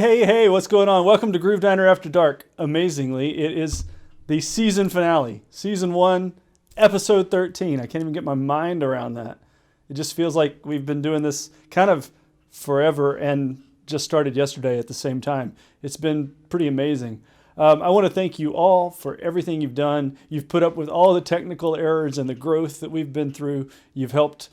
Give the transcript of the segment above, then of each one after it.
Hey, what's going on? Welcome to Groove Diner After Dark. Amazingly, it is the season finale. Season 1, episode 13. I can't even get my mind around that. It just feels like we've been doing this kind of forever and just started yesterday at the same time. It's been pretty amazing. I want to thank you all for everything you've done. You've put up with all the technical errors and the growth that we've been through. You've helped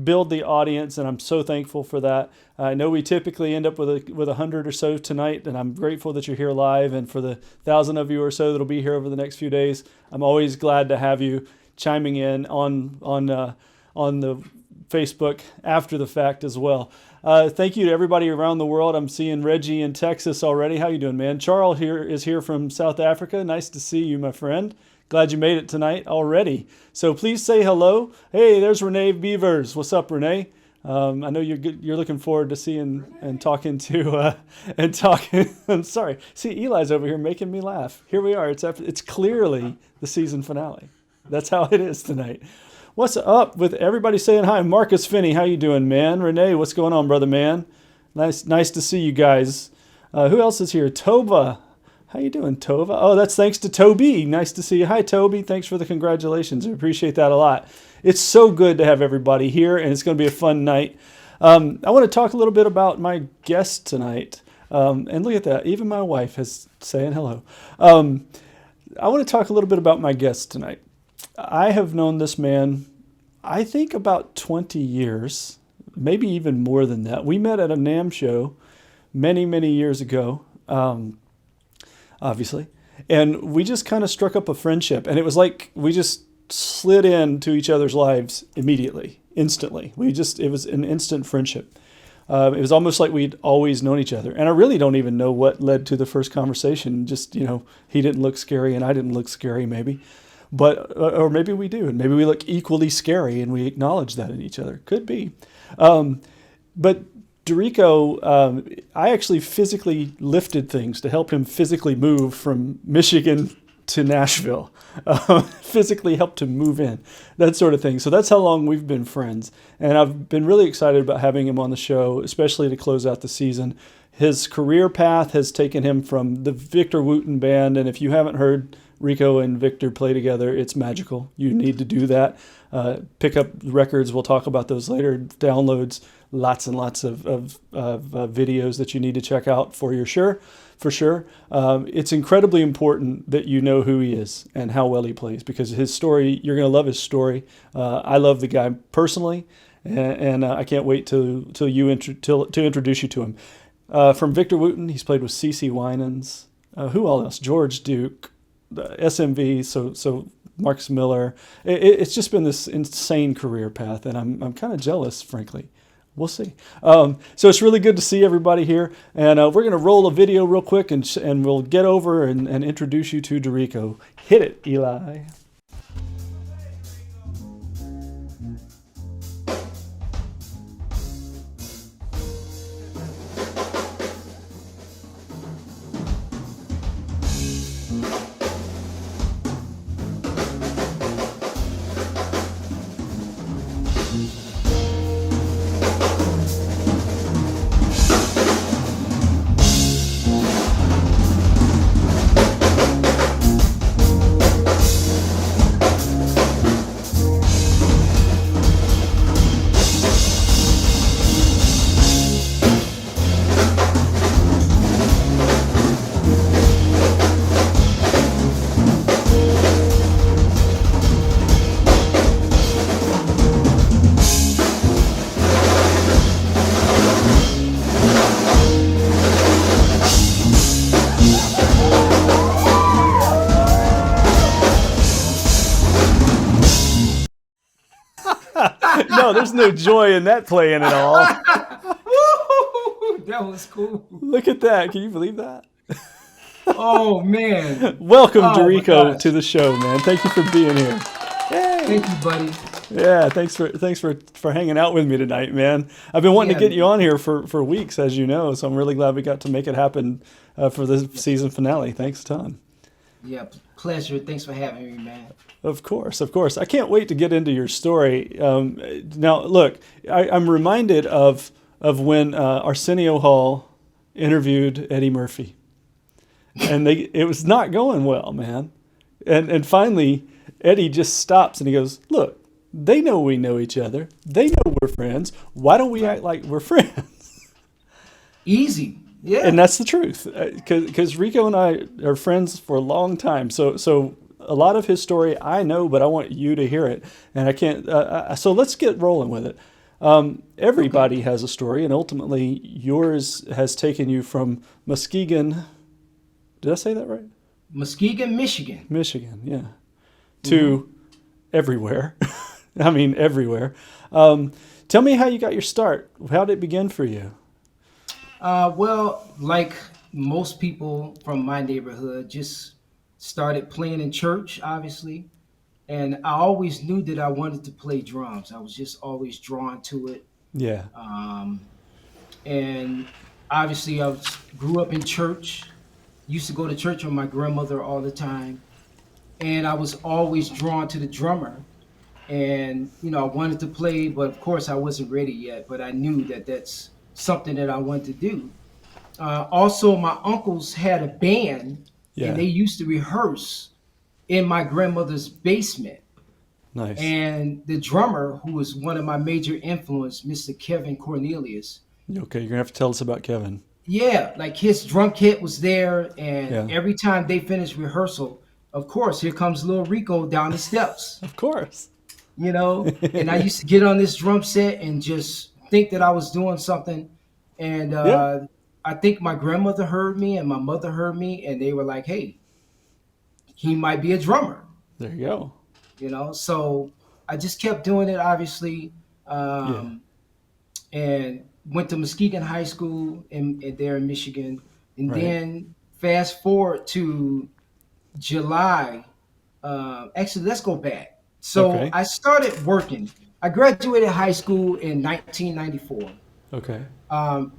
build the audience, and I'm so thankful for that. I know we typically end up with 100 or so tonight, and I'm grateful that you're here live, and for the 1,000 of you or so that'll be here over the next few days, I'm always glad to have you chiming in on the Facebook after the fact as well. Thank you to everybody around the world. I'm seeing Reggie in Texas already. How you doing, man? Charles is here from South Africa. Nice to see you, my friend. Glad you made it tonight already. So please say hello. Hey, there's Renee Beavers. What's up, Renee? I know you're looking forward to seeing and talking to I'm sorry. See, Eli's over here making me laugh. Here we are. It's clearly the season finale. That's how it is tonight. What's up with everybody saying hi? Marcus Finney, how you doing, man? Renee, what's going on, brother, man? Nice to see you guys. Who else is here? Tova. How you doing, Tova? Oh, that's thanks to Toby. Nice to see you. Hi, Toby. Thanks for the congratulations. I appreciate that a lot. It's so good to have everybody here, and it's going to be a fun night. I want to talk a little bit about my guest tonight. And look at that. Even my wife is saying hello. I want to talk a little bit about my guest tonight. I have known this man, I think, about 20 years, maybe even more than that. We met at a NAMM show many, many years ago. Obviously. And we just kind of struck up a friendship. And it was like we just slid into each other's lives immediately, instantly. It was an instant friendship. It was almost like we'd always known each other. And I really don't even know what led to the first conversation. Just, he didn't look scary and I didn't look scary maybe. But, or maybe we do. And maybe we look equally scary and we acknowledge that in each other. Could be. But Derico, I actually physically lifted things to help him physically move from Michigan to Nashville, physically helped him move in, that sort of thing. So that's how long we've been friends. And I've been really excited about having him on the show, especially to close out the season. His career path has taken him from the Victor Wooten Band. And if you haven't heard Rico and Victor play together, it's magical. You need to do that. Pick up records. We'll talk about those later. Downloads. Lots and lots of videos that you need to check out for sure. It's incredibly important that you know who he is and how well he plays, because his story, you're going to love his story. I love the guy personally, and I can't wait to introduce you to him. From Victor Wooten, he's played with CeCe Winans. Who all else? George Duke, SMV. So Marcus Miller. It's just been this insane career path, and I'm kind of jealous, frankly. We'll see. So it's really good to see everybody here. And we're going to roll a video real quick, and we'll get over and introduce you to Derico. Hit it, Eli. No, there's no joy in that playing at all. That was cool. Look at that. Can you believe that? Oh, man. Welcome, Derico, to the show, man. Thank you for being here. Yay. Thank you, buddy. Yeah, thanks for hanging out with me tonight, man. I've been wanting to get you on here for weeks, as you know, so I'm really glad we got to make it happen for the season finale. Thanks a ton. Yeah, pleasure. Thanks for having me, man. Of course. I can't wait to get into your story. Now, look, I'm reminded of when Arsenio Hall interviewed Eddie Murphy, and it was not going well, man. And finally, Eddie just stops and he goes, "Look, they know we know each other. They know we're friends. Why don't we act like we're friends?" Easy. Yeah. And that's the truth, because Rico and I are friends for a long time. So a lot of his story I know, but I want you to hear it, and I can't. So let's get rolling with it. Everybody has a story, and ultimately yours has taken you from Muskegon. Did I say that right? Muskegon, Michigan. Michigan, yeah. To everywhere. I mean, everywhere. Tell me how you got your start. How did it begin for you? Well, like most people from my neighborhood, just started playing in church, obviously. And I always knew that I wanted to play drums. I was just always drawn to it. Yeah. And obviously, grew up in church. Used to go to church with my grandmother all the time. And I was always drawn to the drummer. And, I wanted to play, but of course I wasn't ready yet. But I knew that that's something that I wanted to do. Also, my uncles had a band, and they used to rehearse in my grandmother's basement. Nice. And the drummer, who was one of my major influence, Mr. Kevin Cornelius. Okay, you're going to have to tell us about Kevin. Yeah, like his drum kit was there, and every time they finished rehearsal, of course, here comes little Rico down the steps. Of course. And I used to get on this drum set and just think that I was doing something. And I think my grandmother heard me and my mother heard me, and they were like, "Hey, he might be a drummer." There you go. So I just kept doing it, obviously, and went to Muskegon High School there in Michigan. And then fast forward to July. Actually, let's go back. So I started working. I graduated high school in 1994. Okay.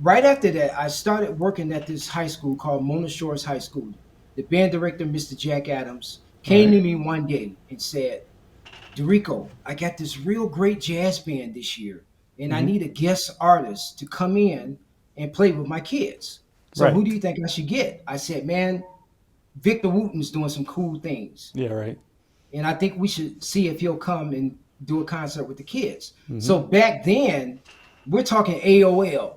Right after that, I started working at this high school called Mona Shores High School. The band director, Mr. Jack Adams, came to me one day and said, "Derico, I got this real great jazz band this year, and I need a guest artist to come in and play with my kids. So who do you think I should get?" I said, "Man, Victor Wooten's doing some cool things. Yeah, right. And I think we should see if he'll come and do a concert with the kids." So back then, we're talking AOL.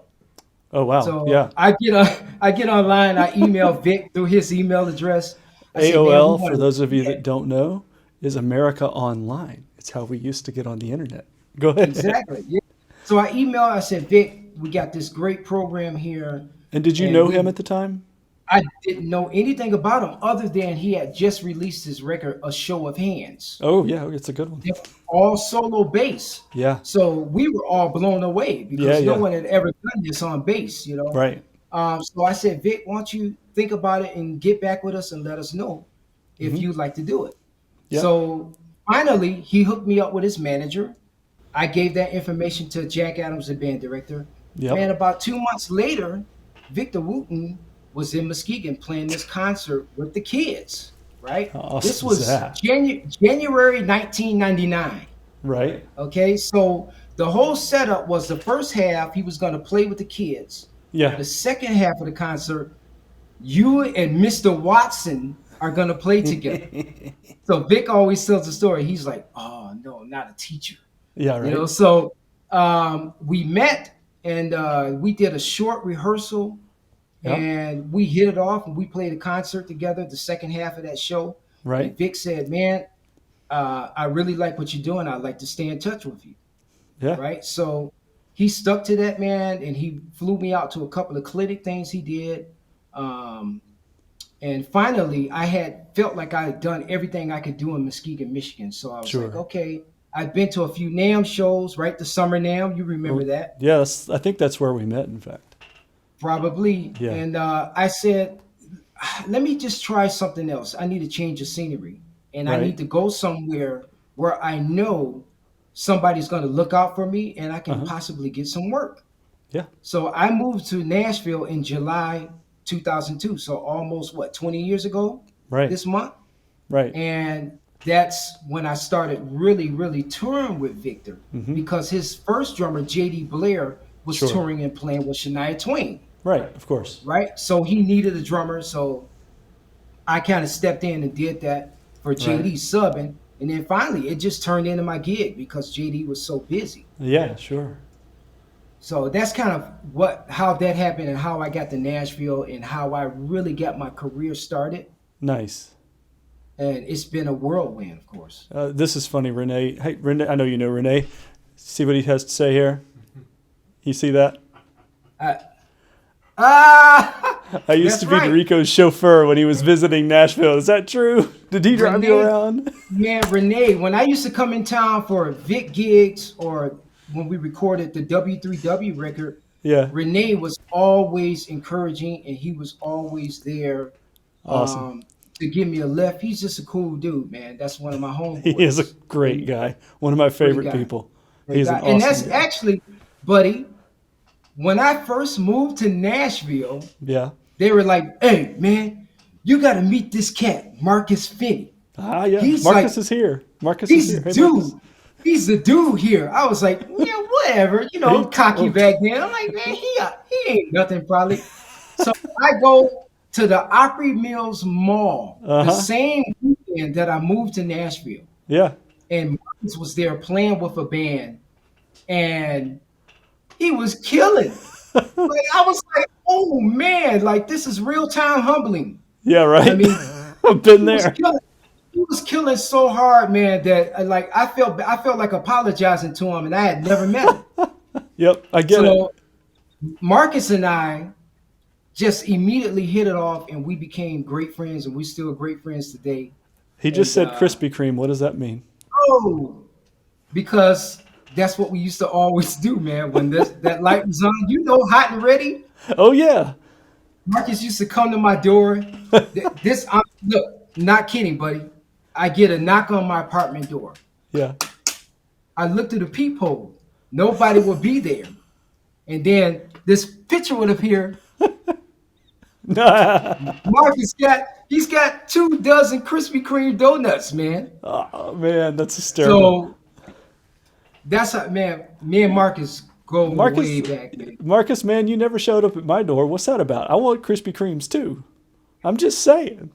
Oh, wow. So yeah. I get online, I email Vic through his email address. AOL, for those of you that don't know, is America Online. It's how we used to get on the internet. Go ahead. Exactly. Yeah. So I said, "Vic, we got this great program here." And did you know him at the time? I didn't know anything about him other than he had just released his record, A Show of Hands. Oh, yeah, it's a good one. All solo bass. Yeah. So we were all blown away because no one had ever done this on bass, Right. So I said, "Vic, why don't you think about it and get back with us and let us know if you'd like to do it." Yeah. So finally, he hooked me up with his manager. I gave that information to Jack Adams, the band director. Yep. And about 2 months later, Victor Wooten was in Muskegon playing this concert with the kids, right? Awesome. This was January 1999. Right. Okay, so the whole setup was the first half, he was going to play with the kids. Yeah. The second half of the concert, you and Mr. Watson are going to play together. So Vic always tells the story. He's like, "Oh, no, not a teacher." Yeah, right. So we met and we did a short rehearsal. Yep. And we hit it off and we played a concert together, the second half of that show. Right. And Vic said, "Man, I really like what you're doing. I'd like to stay in touch with you." Yeah. Right. So he stuck to that, man. And he flew me out to a couple of clinic things he did. And finally, I had felt like I had done everything I could do in Muskegon, Michigan. So I was like, okay, I've been to a few NAMM shows, right? The Summer NAMM. You remember that? Yes. I think that's where we met, in fact. Probably. Yeah. And I said, let me just try something else. I need to change the scenery. And I need to go somewhere where I know somebody's going to look out for me and I can possibly get some work. Yeah. So I moved to Nashville in July 2002. So almost, 20 years ago this month? Right. And that's when I started really, really touring with Victor because his first drummer, J.D. Blair, was touring and playing with Shania Twain. Right, of course. right? So he needed a drummer, so I kind of stepped in and did that for Right. JD subbing, and then finally it just turned into my gig because JD was so busy. Yeah, sure. So that's kind of how that happened and how I got to Nashville and how I really got my career started. Nice. And it's been a whirlwind, of course. This is funny, Renee. Hey, Renee, I know you know Renee. See what he has to say here? You see that? I used to be right. Derico's chauffeur when he was visiting Nashville. Is that true? Did he drive you around? Man, Renee, when I used to come in town for Vic gigs or when we recorded the W3W record, Yeah. Renee was always encouraging and he was always there Awesome. To give me a lift. He's just a cool dude, man. That's one of my homeboys. He is a great guy. One of my favorite people. He's an awesome and that's guy. actually, buddy, when I first moved to Nashville, Yeah. they were like, hey, man, you got to meet this cat, Marcus Finney. Ah, yeah. He's Marcus like, is here. Marcus he's is here. the Hey, dude. Marcus. He's the dude here. I was like, yeah, whatever. You know, cocky back then. I'm like, man, he ain't nothing probably. So I go to the Opry Mills Mall the same weekend that I moved to Nashville. Yeah. And Marcus was there playing with a band. And he was killing. Like, I was like, oh, man, like this is real time humbling. Yeah, right. I mean, I've been there. He was killing so hard, man, that like I felt like apologizing to him, and I had never met him. Yep, I get it. Marcus and I just immediately hit it off, and we became great friends, and we're still great friends today. He just said Krispy Kreme. What does that mean? Oh, because that's what we used to always do, man. When that light was on, hot and ready. Oh yeah. Marcus used to come to my door. Look, not kidding, buddy. I get a knock on my apartment door. Yeah. I look through the peephole. Nobody will be there. And then this picture would appear. Marcus he's got 2 dozen Krispy Kreme donuts, man. Oh man, that's hysterical. So that's how, man, me and Marcus go way back, man. Marcus, man, you never showed up at my door. What's that about? I want Krispy Kremes too. I'm just saying.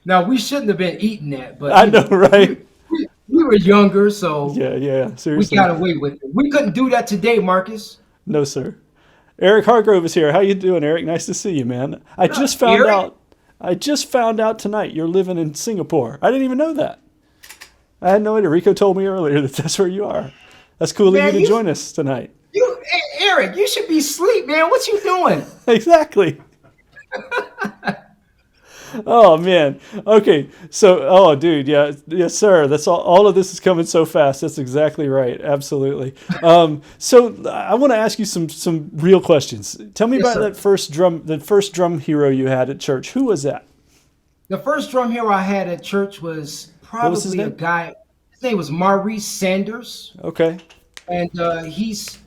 Now, we shouldn't have been eating that, but I know, right? We were younger, so yeah, seriously. We got away with it. We couldn't do that today, Marcus. No, sir. Eric Hargrove is here. How you doing, Eric? Nice to see you, man. I just found out tonight you're living in Singapore. I didn't even know that. I had no idea. Rico told me earlier that that's where you are. That's cool of you to join us tonight. Eric, you should be asleep, man. What you doing? Exactly. Oh man. Okay. So, dude, yeah, yes, sir. That's all of this is coming so fast. That's exactly right. Absolutely. So I want to ask you some real questions. Tell me about that first drum hero you had at church. Who was that? The first drum hero I had at church was probably a guy. His name was Maurice Sanders. Okay. And he's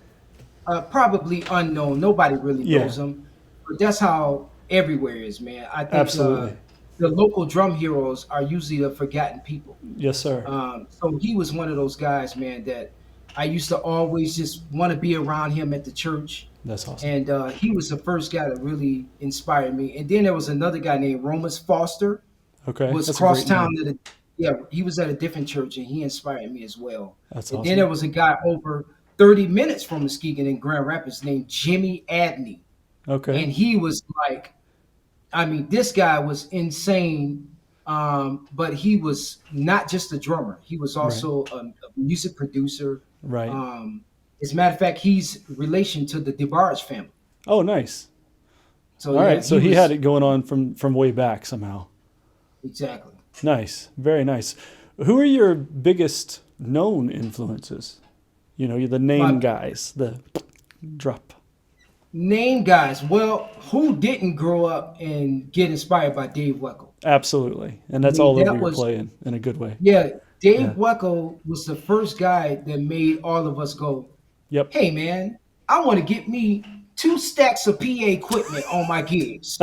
probably unknown. Nobody really knows him. But that's how everywhere is, man. I think absolutely. The local drum heroes are usually the forgotten people. Yes, sir. So he was one of those guys, man, that I used to always just want to be around him at the church. That's awesome. And he was the first guy that really inspired me. And then there was another guy named Romus Foster. Okay. Was cross town he was at a different church, and he inspired me as well. That's and awesome. Then there was a guy over 30 minutes from Muskegon in Grand Rapids named Jimmy Adney. Okay. And he was like, I mean, this guy was insane, but he was not just a drummer. He was also a music producer. Right. As a matter of fact, he's relation to the DeBarge family. Oh, nice. So all right. So he had it going on from way back somehow. Exactly. Nice. Very nice. Who are your biggest known influences? You're the name guys, the drop. Name guys. Well, who didn't grow up and get inspired by Dave Weckl? Absolutely. And that's all over your playing in a good way. Yeah. Dave Weckl was the first guy that made all of us go, yep. Hey, man, I want to get me 2 stacks of PA equipment on my gigs.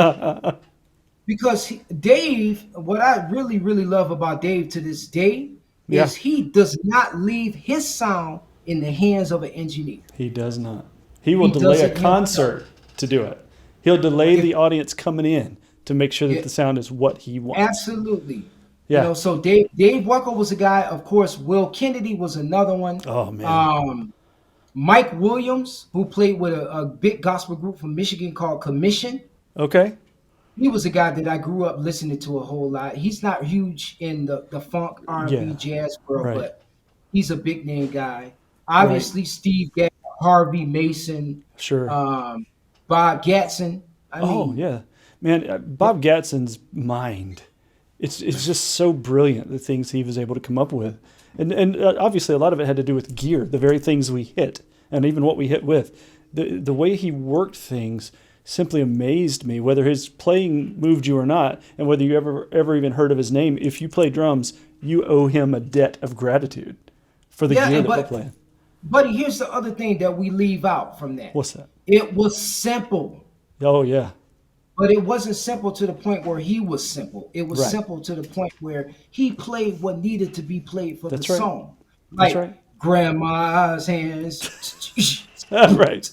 Because Dave, what I really, really love about Dave to this day is he does not leave his sound in the hands of an engineer. He does not. He will He delay does a it himself. concert to do it. He'll delay If- the audience coming in to make sure that if- the sound is what he wants. Absolutely. Yeah. So Dave Weckl was a guy. Of course, Will Kennedy was another one. Oh man. Mike Williams, who played with a big gospel group from Michigan called Commission. Okay. He was a guy that I grew up listening to a whole lot. He's not huge in the funk, R&B, Yeah. jazz world, Right. but he's a big name guy. Obviously, Steve Gadd, Harvey Mason, Sure. Bob Gadson. I mean, Yeah, man. Bob Gadson's mind. It's just so brilliant, the things he was able to come up with, and obviously a lot of it had to do with gear, the very things we hit, and even what we hit with. The way he worked things simply amazed me. Whether his playing moved you or not, and whether you ever even heard of his name, if you play drums, you owe him a debt of gratitude for the gear that we're playing. But here's the other thing that we leave out from that. What's that? It was simple. Oh yeah. But it wasn't simple to the point where he was simple. It was Right. simple to the point where he played what needed to be played for That's the right. song. That's Like right. grandma's hands. Right.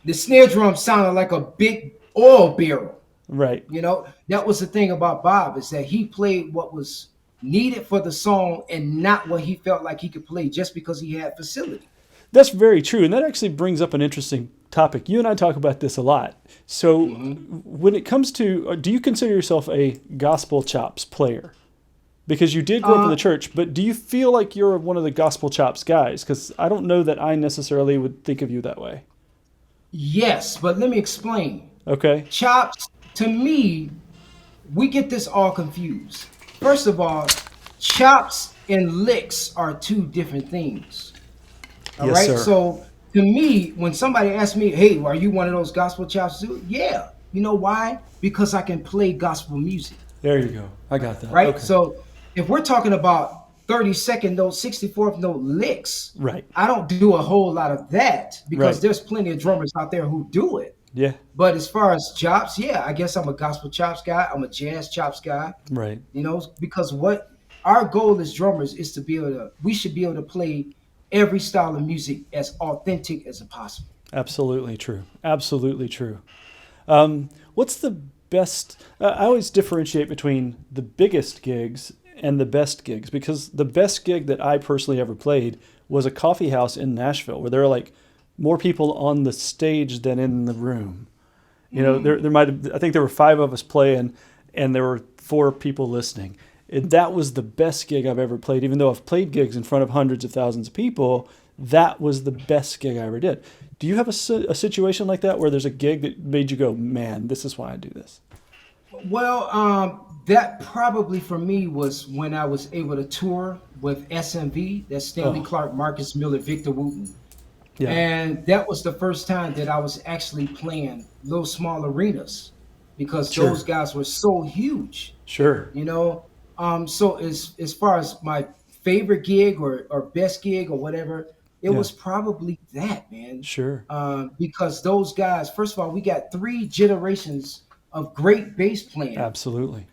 The snare drum sounded like a big oil barrel. Right. That was the thing about Bob, is that he played what was needed for the song and not what he felt like he could play just because he had facility. That's very true. And that actually brings up an interesting topic. You and I talk about this a lot. So when it comes to, do you consider yourself a gospel chops player? Because you did grow up in the church, but do you feel like you're one of the gospel chops guys? Because I don't know that I necessarily would think of you that way. Yes, but let me explain. Okay. Chops, to me, we get this all confused. First of all, chops and licks are two different things. All Yes, right. sir. So to me, when somebody asks me, "Hey, are you one of those gospel chops too?" Yeah. You know why? Because I can play gospel music. There you go. I got that. Right. Okay. So if we're talking about 32nd note, 64th note licks, Right. I don't do a whole lot of that because Right. there's plenty of drummers out there who do it. Yeah. But as far as chops, yeah, I guess I'm a gospel chops guy. I'm a jazz chops guy. Right. Because what our goal as drummers is we should be able to play every style of music as authentic as possible. Absolutely true. Absolutely true. What's the best? I always differentiate between the biggest gigs and the best gigs, because the best gig that I personally ever played was a coffee house in Nashville where there were like more people on the stage than in the room. There might have, I think there were 5 of us playing and there were 4 people listening. And that was the best gig I've ever played. Even though I've played gigs in front of hundreds of thousands of people, that was the best gig I ever did. Do you have a situation like that where there's a gig that made you go, man, this is why I do this? Well, that probably for me was when I was able to tour with SMV, that's Stanley Clark, Marcus Miller, Victor Wooten. Yeah. And that was the first time that I was actually playing little small arenas because Sure. those guys were so huge. Sure. So as far as my favorite gig or best gig or whatever, it was probably that, man. Sure. Because those guys, first of all, we got 3 generations of great bass playing Absolutely.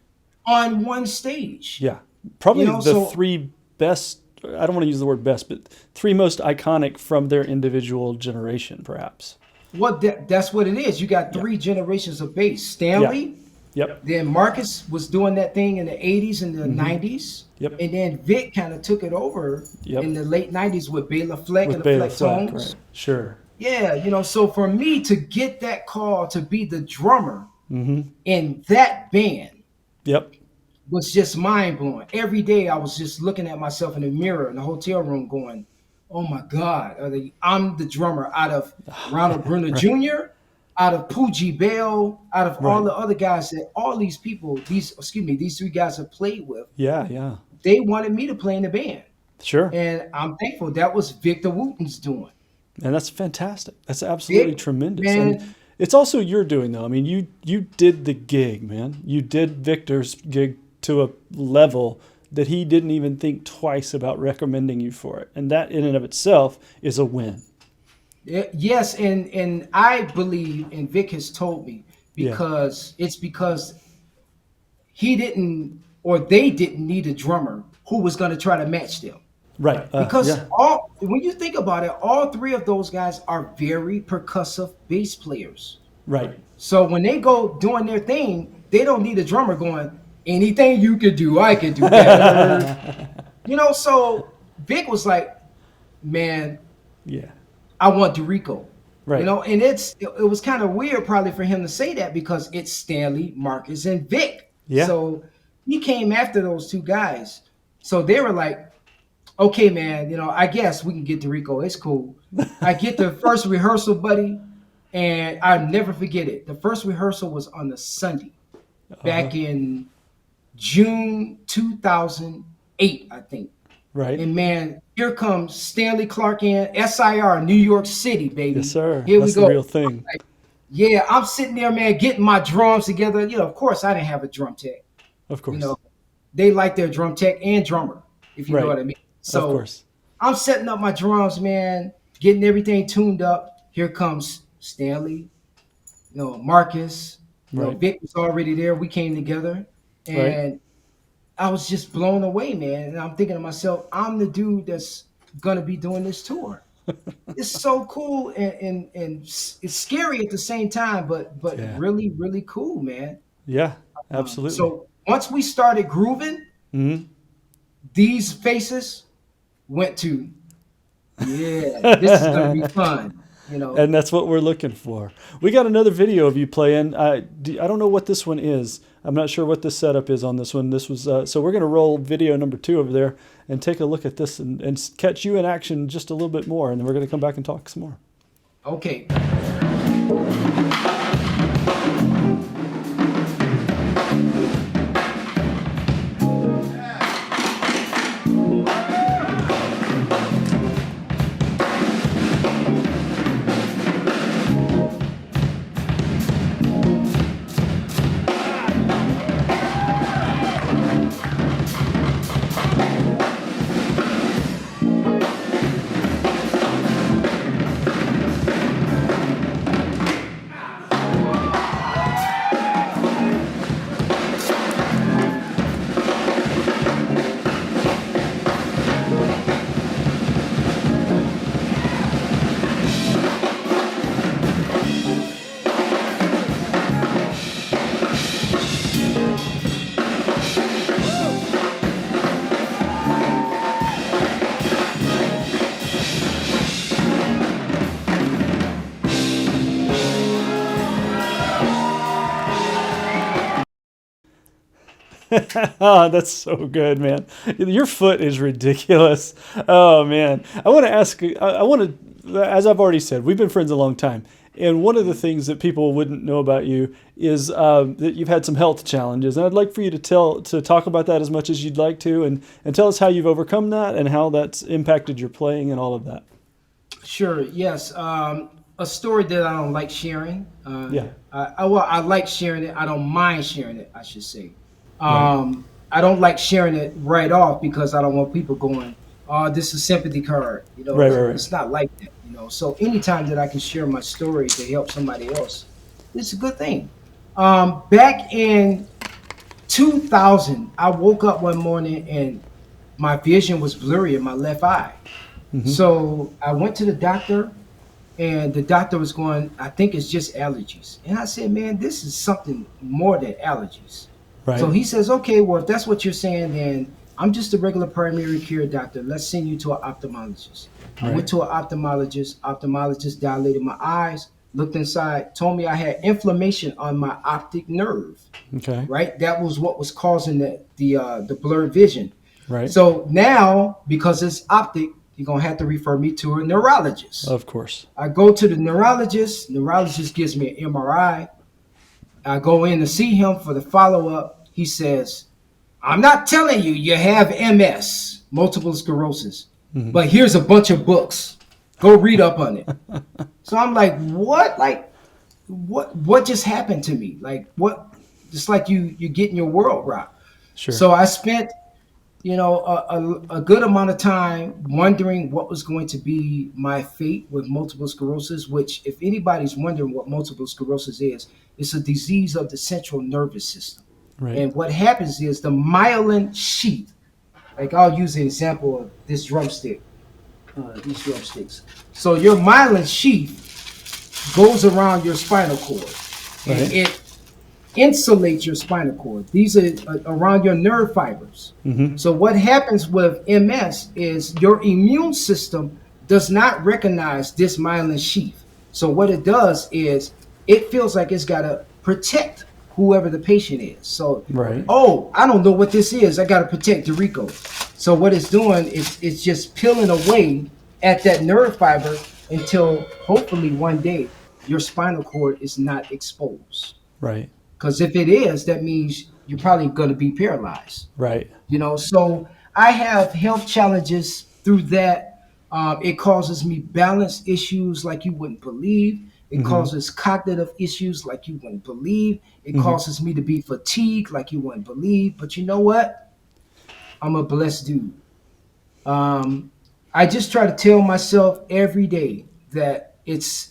on one stage. Yeah. Probably You know, the so- 3 best, I don't want to use the word best, but 3 most iconic from their individual generation, perhaps. That's what it is. You got 3 generations of bass. Stanley, Yep. then Marcus was doing that thing in the 80s and the 90s. Yep. And then Vic kind of took it over Yep. in the late 90s with Bela Fleck With and the Bela Fleck Fleck, Tones. right. Sure. Yeah, so for me to get that call to be the drummer Mm-hmm. in that band Yep. was just mind blowing. Every day I was just looking at myself in the mirror in the hotel room going, oh my God, I'm the drummer out of Ronald Bruner Jr., out of Poogie Bell, out of all the other guys that all these people, these 3 guys have played with. Yeah. They wanted me to play in the band. Sure. And I'm thankful that was Victor Wooten's doing. And that's fantastic. That's absolutely tremendous. Man. And it's also your doing, though. I mean, you did the gig, man. You did Victor's gig to a level that he didn't even think twice about recommending you for it. And that in and of itself is a win. Yes, and I believe, and Vic has told me, because he didn't, or they didn't need a drummer who was going to try to match them. Right. Because Yeah. when you think about it, all three of those guys are very percussive bass players. Right. So when they go doing their thing, they don't need a drummer going, anything you could do, I could do better. So Vic was like, man, Yeah. I want Derico. Right. And it was kind of weird probably for him to say that because it's Stanley, Marcus, and Vic. Yeah. So he came after those two guys. So they were like, okay, man, I guess we can get Derico. It's cool. I get the first rehearsal, buddy, and I never forget it. The first rehearsal was on the Sunday back in June 2008, I think. Right. And man, here comes Stanley Clark in SIR, New York City, baby. Yes, sir. Here That's we the go. real thing. Yeah, I'm sitting there, man, getting my drums together. Of course, I didn't have a drum tech. Of course. They like their drum tech and drummer, if you know what I mean. So of course. I'm setting up my drums, man, getting everything tuned up. Here comes Stanley, Marcus, Right. Vic was already there. We came together, and I was just blown away, man. And I'm thinking to myself, I'm the dude that's gonna be doing this tour. It's so cool and it's scary at the same time, but Yeah. really, really cool, man. Yeah. Absolutely. So once we started grooving, these faces went to, yeah, this is gonna be fun. And that's what we're looking for. We got another video of you playing. I don't know what this one is. I'm not sure what the setup is on this one. This was so we're going to roll video number 2 over there and take a look at this and catch you in action just a little bit more, and then we're going to come back and talk some more. Okay. Oh, that's so good, man. Your foot is ridiculous. Oh, man. I want to ask, I want to, as I've already said, we've been friends a long time. And one of the things that people wouldn't know about you is that you've had some health challenges. And I'd like for you to talk about that as much as you'd like to and tell us how you've overcome that and how that's impacted your playing and all of that. Sure. Yes. A story that I don't like sharing. Yeah. I like sharing it. I don't mind sharing it, I should say. Right. I don't like sharing it right off because I don't want people going, "Oh, this is a sympathy card." Right. It's not like that. So anytime that I can share my story to help somebody else, it's a good thing. Back in 2000, I woke up one morning and my vision was blurry in my left eye. So I went to the doctor, and the doctor was going, "I think it's just allergies." And I said, "Man, this is something more than allergies." Right. So he says, "Okay, well, if that's what you're saying, then I'm just a regular primary care doctor. Let's send you to an ophthalmologist." I went to an ophthalmologist. Ophthalmologist dilated my eyes, looked inside, told me I had inflammation on my optic nerve. Okay. Right? That was what was causing the blurred vision. Right. So now, because it's optic, you're going to have to refer me to a neurologist. Of course. I go to the neurologist. Neurologist gives me an MRI. I go in to see him for the follow-up. He says, "I'm not telling you you have MS, multiple sclerosis, but here's a bunch of books. Go read up on it." So I'm like, what? Like, what just happened to me? Like, what? It's like you're getting your world rocked. Sure. So I spent, a good amount of time wondering what was going to be my fate with multiple sclerosis, which, if anybody's wondering what multiple sclerosis is, it's a disease of the central nervous system. Right. And what happens is the myelin sheath Like I'll use an example of this drumstick, these drumsticks. So your myelin sheath goes around your spinal cord, and Right. it insulates your spinal cord. These are around your nerve fibers. Mm-hmm. So what happens with MS is your immune system does not recognize this myelin sheath. So what it does is it feels like it's got to protect whoever the patient is. So, Right. oh, I don't know what this is. I got to protect Derico. So what it's doing is it's just peeling away at that nerve fiber until hopefully one day your spinal cord is not exposed. Right. Because if it is, that means you're probably going to be paralyzed. Right. So I have health challenges through that. It causes me balance issues like you wouldn't believe. It causes cognitive issues like you wouldn't believe. It causes me to be fatigued like you wouldn't believe. But you know what? I'm a blessed dude. I just try to tell myself every day that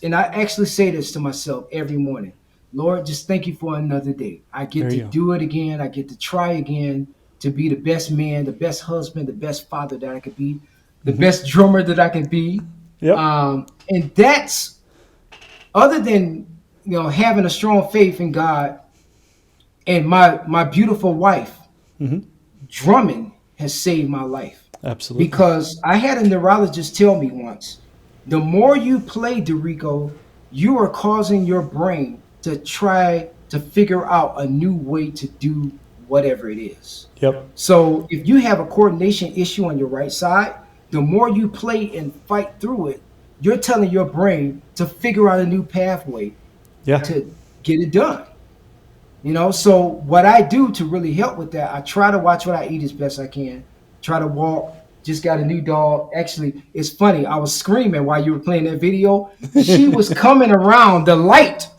and I actually say this to myself every morning. Lord, just thank you for another day. I get to do it again. I get to try again to be the best man, the best husband, the best father that I could be, the best drummer that I can be. Yep. And that's other than having a strong faith in God and my beautiful wife. Drumming has saved my life. Absolutely. Because I had a neurologist tell me once, the more you play Derico, you are causing your brain to try to figure out a new way to do whatever it is. Yep. So if you have a coordination issue on your right side, the more you play and fight through it, you're telling your brain to figure out a new pathway to get it done. So what I do to really help with that, I try to watch what I eat as best I can, try to walk. Just got a new dog. Actually, it's funny. I was screaming while you were playing that video. She was coming around the light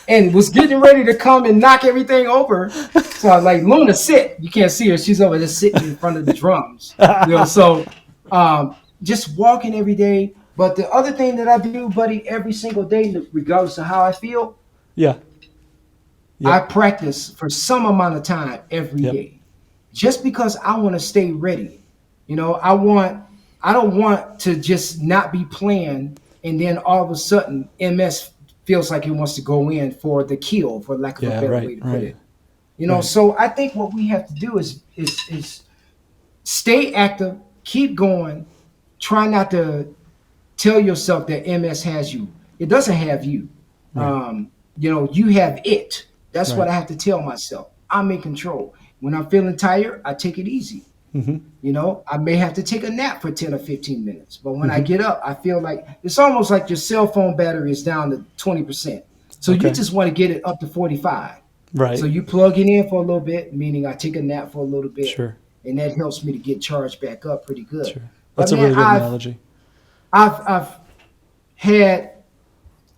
and was getting ready to come and knock everything over. So I was like, Luna, sit. You can't see her. She's over there sitting in front of the drums. So just walking every day. But the other thing that I do, buddy, every single day, regardless of how I feel, I practice for some amount of time every day. Just because I want to stay ready. I don't want to just not be playing and then all of a sudden MS feels like it wants to go in for the kill, for lack of a better way to put it. So I think what we have to do is stay active, keep going, try not to tell yourself that MS has you. It doesn't have you. You have it. That's what I have to tell myself. I'm in control. When I'm feeling tired, I take it easy. I may have to take a nap for 10 or 15 minutes. But when I get up, I feel like it's almost like your cell phone battery is down to 20%. So you just want to get it up to 45. Right. So you plug it in for a little bit, meaning I take a nap for a little bit. Sure. And that helps me to get charged back up pretty good. Sure. That's a really good analogy. I've had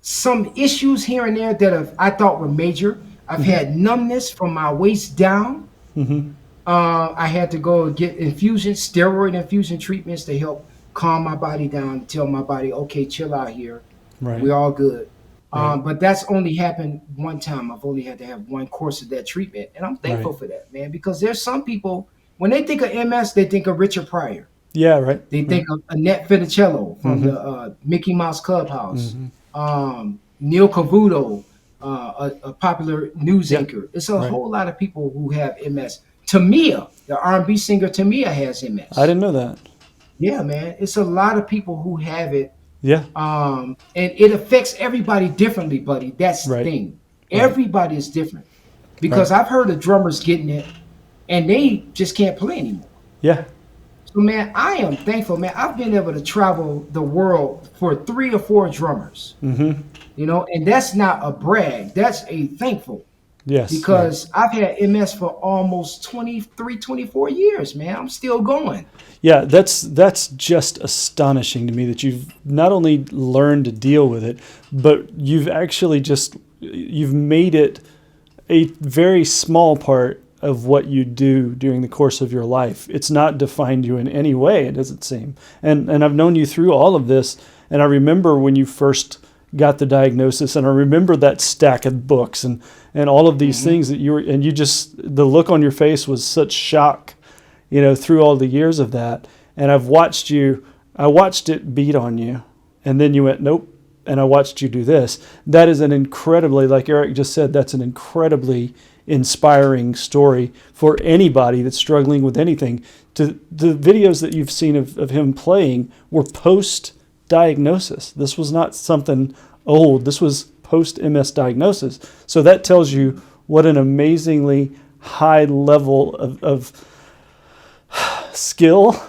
some issues here and there that I thought were major. I've had numbness from my waist down. I had to go get steroid infusion treatments to help calm my body down, tell my body, okay, chill out here. We're all good. But that's only happened one time. I've only had to have one course of that treatment. And I'm thankful for that, man, because there's some people, when they think of MS, they think of Richard Pryor. Yeah, right. They think of Annette Funicello from the Mickey Mouse Clubhouse. Neil Cavuto, a popular news anchor. It's a whole lot of people who have MS. Tamia, the R&B singer Tamia, has MS. I didn't know that. Yeah, man. It's a lot of people who have it. Yeah. And it affects everybody differently, buddy. That's the thing. Everybody is different. Because I've heard of drummers getting it, and they just can't play anymore. Yeah. So, man, I am thankful, man. I've been able to travel the world for 3 or 4 drummers. And that's not a brag. That's a thankful. Yes. Because I've had MS for almost 23, 24 years, man. I'm still going. Yeah, that's just astonishing to me that you've not only learned to deal with it, but you've actually you've made it a very small part of what you do during the course of your life. It's not defined you in any way, it doesn't seem. And I've known you through all of this, and I remember when you first got the diagnosis, and I remember that stack of books and all of these things that the look on your face was such shock, through all the years of that. And I watched it beat on you, and then you went, nope. And I watched you do this. That is an incredibly, like Eric just said, that's an incredibly inspiring story for anybody that's struggling with anything. The videos that you've seen of him playing were post-diagnosis. This was not something old. This was post-MS diagnosis. So that tells you what an amazingly high level of skill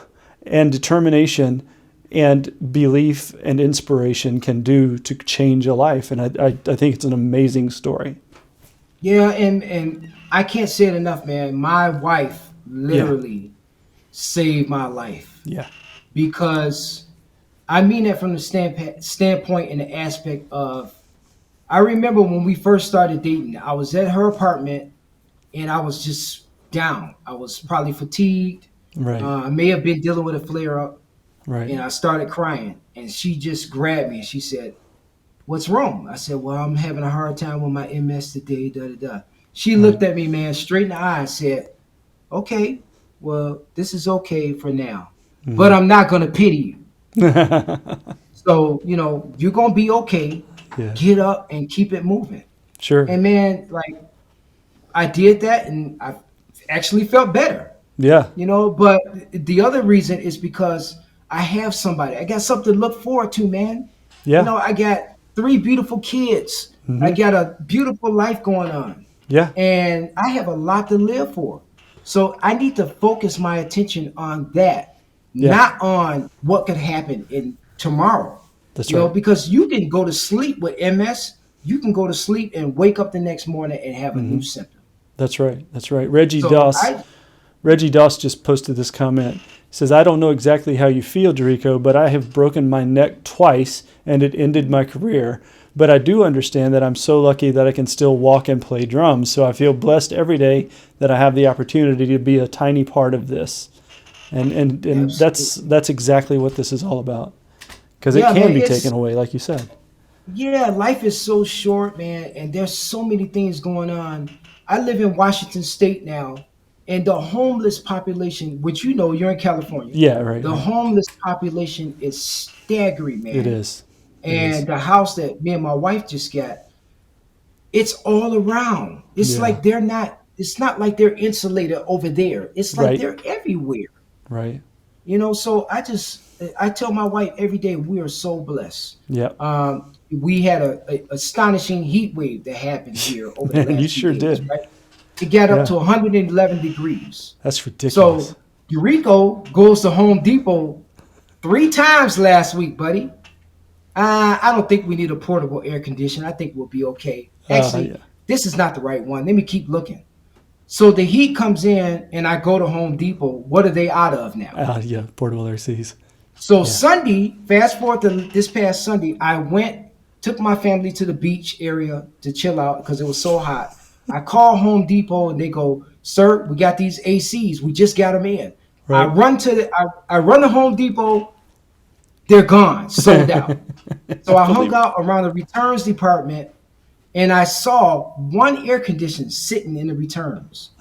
and determination and belief and inspiration can do to change a life. And I think it's an amazing story. Yeah, and I can't say it enough, man. My wife literally saved my life. Yeah. Because I mean that from the standpoint and the aspect of, I remember when we first started dating, I was at her apartment and I was just down. I was probably fatigued. Right. I may have been dealing with a flare up. Right. And I started crying, and she just grabbed me and she said, "What's wrong?" I said, "Well, I'm having a hard time with my MS today, da da da." She looked at me, man, straight in the eye and said, "Okay, well, this is okay for now, but I'm not going to pity you. So, you're going to be okay. Yeah. Get up and keep it moving." Sure. And man, like, I did that and I actually felt better. Yeah. But the other reason is because I have somebody. I got something to look forward to, man. Yeah. I got 3 beautiful kids. I got a beautiful life going on. Yeah. And I have a lot to live for. So I need to focus my attention on that, not on what could happen in tomorrow. That's right. Because you can go to sleep with MS. You can go to sleep and wake up the next morning and have a new symptom. That's right. That's right. Reggie Doss just posted this comment. He says, "I don't know exactly how you feel, Derico, but I have broken my neck twice and it ended my career. But I do understand that I'm so lucky that I can still walk and play drums. So I feel blessed every day that I have the opportunity to be a tiny part of this." And that's exactly what this is all about. Because it can be taken away, like you said. Yeah, life is so short, man, and there's so many things going on. I live in Washington State now. And the homeless population, which you're in California. Yeah, right. The homeless population is staggering, man. It is. And the house that me and my wife just got, it's all around. It's like it's not like they're insulated over there. It's like they're everywhere. Right. So I tell my wife every day, we are so blessed. Yeah. We had a astonishing heat wave that happened here over the last You sure few days, did. right? It got up to 111 degrees. That's ridiculous. So Derico goes to Home Depot 3 times last week, buddy. I don't think we need a portable air conditioner. I think we'll be okay. Actually, this is not the right one. Let me keep looking. So the heat comes in and I go to Home Depot. What are they out of now? Portable RCs. So Sunday, fast forward to this past Sunday, I took my family to the beach area to chill out because it was so hot. I call Home Depot and they go, "Sir, we got these ACs. We just got them in." Right. I run to Home Depot. They're gone, sold out. So I hung out around the returns department and I saw one air conditioner sitting in the returns.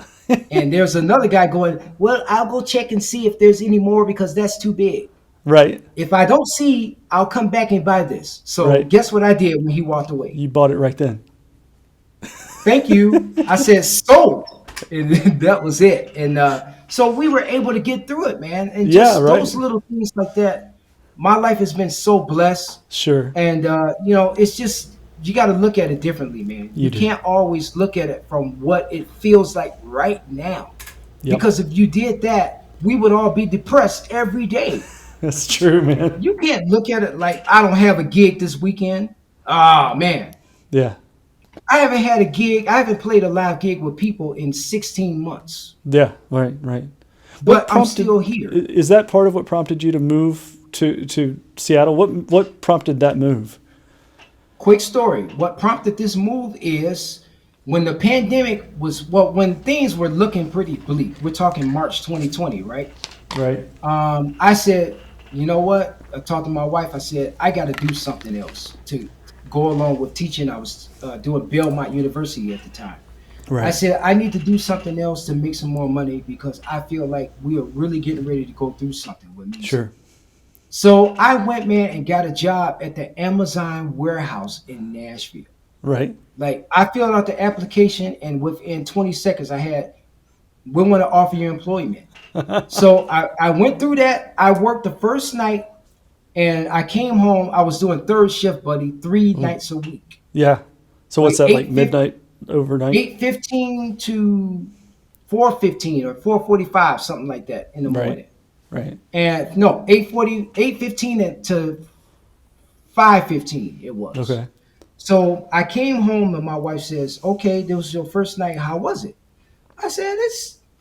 And there's another guy going, "Well, I'll go check and see if there's any more because that's too big." Right. If I don't see, I'll come back and buy this. So guess what I did when he walked away? You bought it right then. Thank you. I said, "Sold." And that was it. And so we were able to get through it, man. And just those little things like that. My life has been so blessed. Sure. And, it's just, you got to look at it differently, man. You can't always look at it from what it feels like right now. Yep. Because if you did that, we would all be depressed every day. That's true, man. You can't look at it like, I don't have a gig this weekend. Oh, man. Yeah. I haven't had a gig. I haven't played a live gig with people in 16 months. Yeah, right. But I'm still here. Is that part of what prompted you to move to Seattle? What prompted that move? Quick story. What prompted this move is when the pandemic when things were looking pretty bleak. We're talking March 2020, right? Right. I said, you know what? I talked to my wife. I said, I got to do something else to go along with teaching. I was doing Belmont University at the time. Right. I said, I need to do something else to make some more money because I feel like we are really getting ready to go through something with music. Sure. So I went, man, and got a job at the Amazon warehouse in Nashville. Right. Like I filled out the application, and within 20 seconds, we want to offer you employment. So I went through that. I worked the first night, and I came home. I was doing third shift, buddy, 3 nights a week. Yeah. So what's Like that, like midnight, overnight? 8:15 to 4:15 or 4:45, something like that in the morning. Right. And no, 8:15 to 5:15 it was. Okay. So I came home and my wife says, "Okay, this was your first night. How was it?" I said,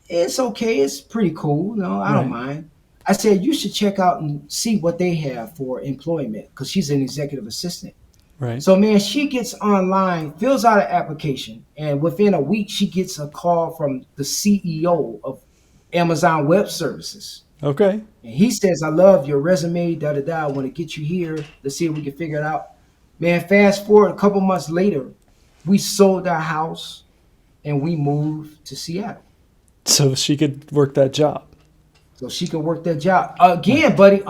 "It's okay. It's pretty cool. No, I don't Right. mind." I said, "You should check out and see what they have for employment because she's an executive assistant." Right. So man, she gets online, fills out an application, and within a week she gets a call from the CEO of Amazon Web Services. Okay. And he says, "I love your resume, da da da. I want to get you here. Let's see if we can figure it out." Man, fast forward a couple months later, we sold our house and we moved to Seattle. So she could work that job. So she could work that job. Again, buddy,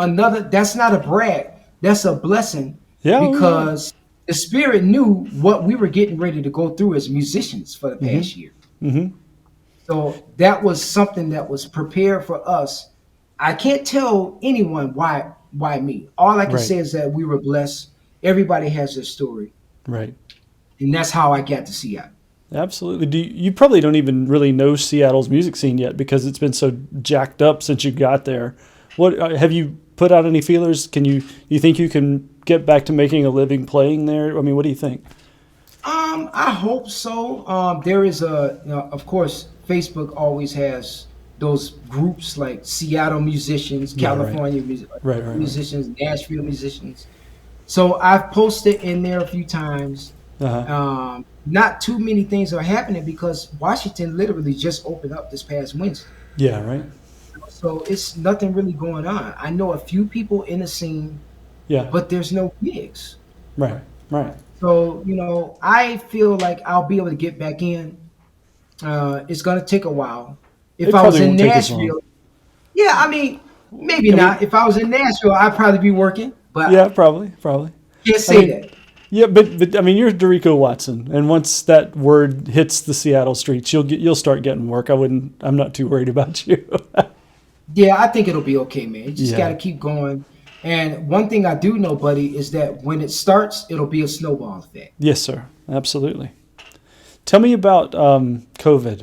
that's not a brag. That's a blessing Yeah. because the Spirit knew what we were getting ready to go through as musicians for the past year. Mm-hmm. So that was something that was prepared for us. I can't tell anyone why me. All I can Right. say is that we were blessed. Everybody has their story. Right. And that's how I got to Seattle. Absolutely. You probably don't even really know Seattle's music scene yet because it's been so jacked up since you got there. What have you put out any feelers? You think you can get back to making a living playing there? I mean, what do you think? I hope so. There is of course, Facebook always has those groups like Seattle musicians, Yeah, right. California Right. musicians, Nashville musicians. So I've posted in there a few times. Uh-huh. Not too many things are happening because Washington literally just opened up this past Wednesday. Yeah, right. So it's nothing really going on. I know a few people in the scene, Yeah. but there's no gigs. Right. Right. So, I feel like I'll be able to get back in. It's going to take a while. If It I was probably in won't take as long. Nashville, yeah, I mean, maybe I mean- not. If I was in Nashville, I'd probably be working, but Yeah, probably. I can't say that. Yeah, but I mean, you're Derico Watson, and once that word hits the Seattle streets, you'll start getting work. I'm not too worried about you. Yeah, I think it'll be okay, man. You just Yeah. got to keep going. And one thing I do know, buddy, is that when it starts, it'll be a snowball effect. Yes, sir. Absolutely. Tell me about COVID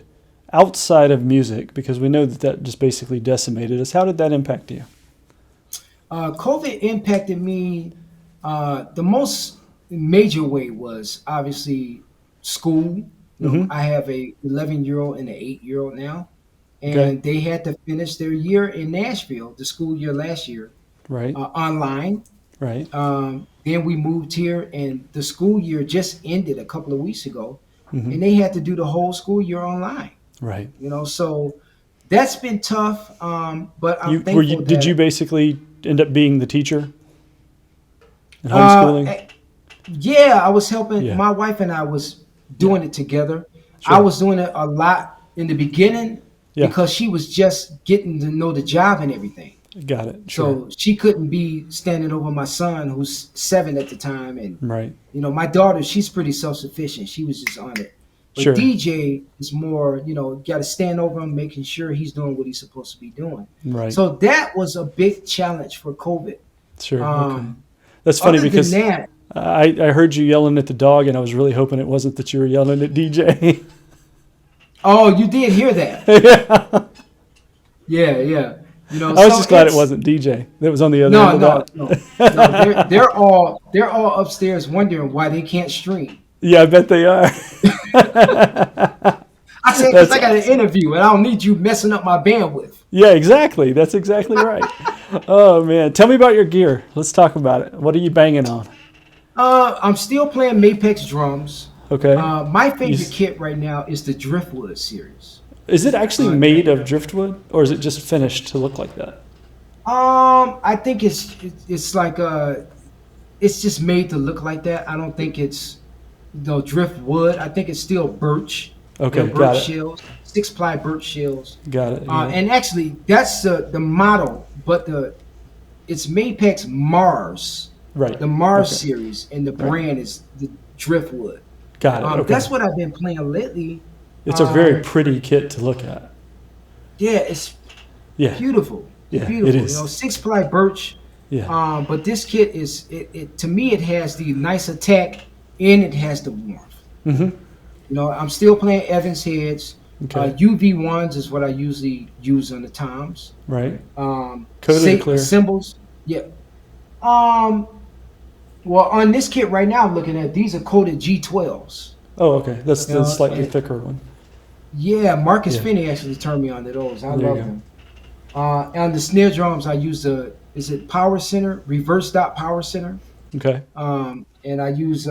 outside of music, because we know that just basically decimated us. How did that impact you? COVID impacted me. The most major way was obviously school. I have a 11-year-old and an 8-year-old now, and Okay. they had to finish their year in Nashville, the school year last year, Right. online. Right. Then we moved here, and the school year just ended a couple of weeks ago, Mhm. and they had to do the whole school year online. Right. So that's been tough. But I'm thankful Did that, you basically end up being the teacher and homeschooling? Yeah, I was helping. Yeah. My wife and I was doing it together. Sure. I was doing it a lot in the beginning Yeah. because she was just getting to know the job and everything. Got it. Sure. So she couldn't be standing over my son, who's 7 at the time, and Right. my daughter, she's pretty self-sufficient. She was just on it. But Sure. DJ is more, got to stand over him, making sure he's doing what he's supposed to be doing. Right. So that was a big challenge for COVID. Sure. Okay. That's funny Other because than that, I heard you yelling at the dog, and I was really hoping it wasn't that you were yelling at DJ. oh, you did hear that. Yeah. Yeah. I was just glad it wasn't DJ that was on the other end of that. No. They're all upstairs wondering why they can't stream. Yeah, I bet they are. I said, because I got an interview and I don't need you messing up my bandwidth. Yeah, exactly. That's exactly right. Oh, man. Tell me about your gear. Let's talk about it. What are you banging on? I'm still playing Mapex drums. Okay. My favorite kit right now is the Driftwood series. Is it actually made of driftwood, or is it just finished to look like that? I think it's like it's just made to look like that. I don't think it's driftwood. I think it's still birch. Okay, They're got birch it. shells, 6-ply birch shells. Got it. Yeah. And actually, that's the model, but it's Mapex's Mars, Right. the Mars Okay. series, and the Right. brand is the Driftwood. Got it. Okay. That's what I've been playing lately. It's a very pretty kit to look at. Yeah, it's Yeah. beautiful. Yeah, Beautiful. it is. 6-ply birch. Yeah. But this kit is it to me it has the nice attack and it has the warmth. Mm-hmm. I'm still playing Evans heads. Okay. UV1s is what I usually use on the toms. Right. Coated and clear. Symbols. Yeah. Well, on this kit right now, I'm looking at these are coated G12s. Oh, okay. That's the slightly and- thicker one. Yeah, Marcus Yeah. Finney actually turned me on to those. I There you love go. them. On the snare drums, I use is it Power Center, reverse dot Power Center. Okay. And I use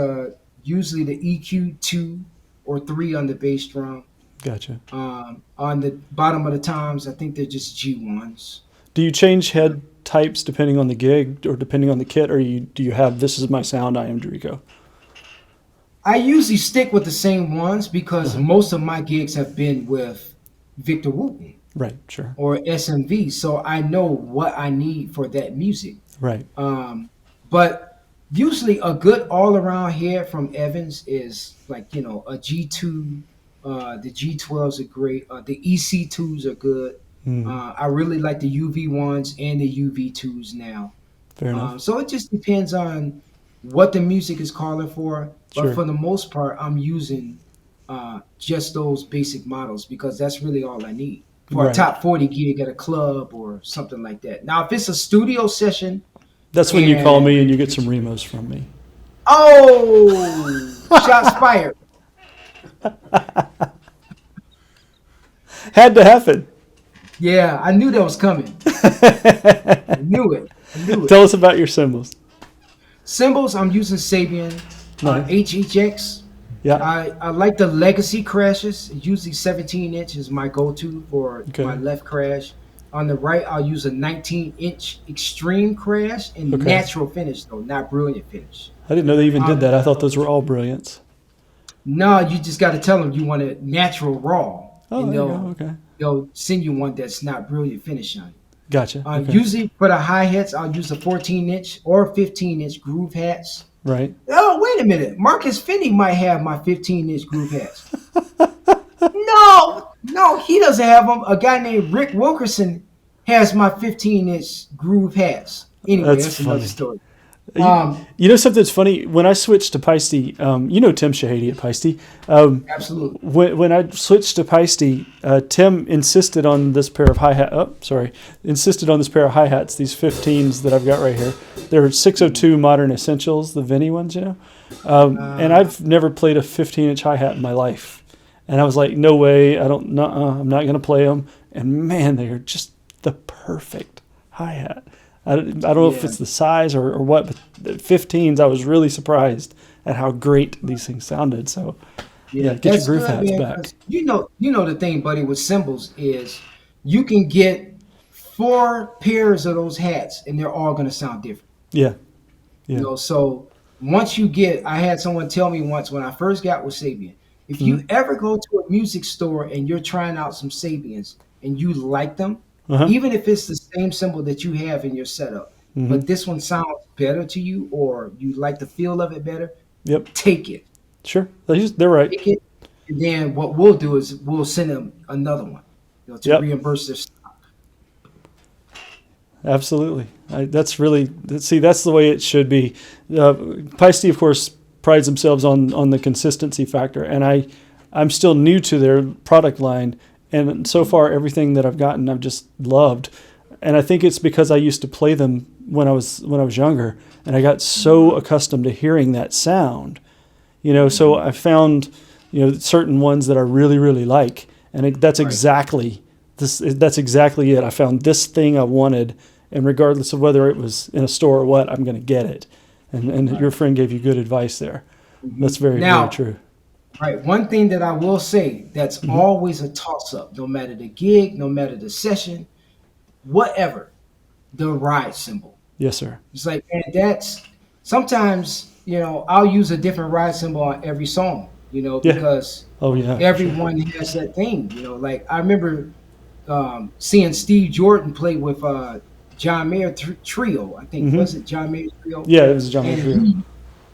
usually the EQ2 or 3 on the bass drum. Gotcha. On the bottom of the toms, I think they're just G1s. Do you change head types depending on the gig or depending on the kit, or do you have this is my sound, I am Derico? I usually stick with the same ones because most of my gigs have been with Victor Wooten Right. Sure. or SMV, so I know what I need for that music. Right. But usually a good all-around head from Evans is like, a G2. The G12s are great. The EC2s are good. I really like the UV1s and the UV2s now. Fair enough. So it just depends on what the music is calling for. But Sure. for the most part, I'm using just those basic models because that's really all I need for Right. a top 40 gig at a club or something like that. Now, if it's a studio session, That's when you call me and you get some Remos from me. oh, shots fired. Had to happen. Yeah, I knew that was coming. I knew it. Tell us about your cymbals. Cymbals, I'm using Sabian Nice. HHX. Yeah. I like the legacy crashes. Usually 17-inch is my go-to for Okay. my left crash. On the right, I'll use a 19-inch extreme crash and Okay. natural finish, though, not brilliant finish. I didn't know they even did that. I thought those were all brilliants. No, you just got to tell them you want a natural raw. Oh, and there you go. Okay. they'll send you one that's not brilliant finish on it. Gotcha. Okay. Usually for the hi-hats, I'll use a 14-inch or 15-inch groove hats. Right. Oh, wait a minute. Marcus Finney might have my 15-inch groove hats. No, he doesn't have them. A guy named Rick Wilkerson has my 15-inch groove hats. Anyway, that's another funny. story. You know something's funny? When I switched to Peisty, you know Tim Shahady at Peisty. Absolutely. When I switched to Peisty, Tim insisted on this pair of insisted on this pair of hi-hats, these 15s that I've got right here. They're 602 Modern Essentials, the Vinny ones, and I've never played a 15-inch hi-hat in my life. And I was like, no way, I'm not going to play them. And man, they are just the perfect hi-hat. I don't know if it's the size or what, but the 15s, I was really surprised at how great these things sounded. So, yeah, get your groove hats back. You know the thing, buddy, with cymbals is you can get 4 pairs of those hats, and they're all going to sound different. Yeah. Yeah. So once I had someone tell me once when I first got with Sabian, if you ever go to a music store and you're trying out some Sabians and you like them, even if it's the same cymbal that you have in your setup, but this one sounds better to you or you like the feel of it better, take it. Sure. They're right. Take it. And then what we'll do is we'll send them another one to reimburse their stock. Absolutely. That's the way it should be. Peisty, of course, prides themselves on the consistency factor, and I'm still new to their product line, and so far everything that I've gotten I've just loved, and I think it's because I used to play them when I was younger, and I got so accustomed to hearing that sound, So I found certain ones that I really really like, and that's exactly it. I found this thing I wanted, and regardless of whether it was in a store or what, I'm going to get it. And your friend gave you good advice there. That's very true. Right. One thing that I will say that's always a toss-up, no matter the gig, no matter the session, whatever, the ride cymbal. Yes, sir. It's like, man, that's sometimes, I'll use a different ride cymbal on every song. Yeah. because Oh yeah. everyone has that thing. Like I remember seeing Steve Jordan play with John Mayer Trio. I think Mm-hmm. was it John Mayer Trio, Yeah, it was a John Mayer and trio.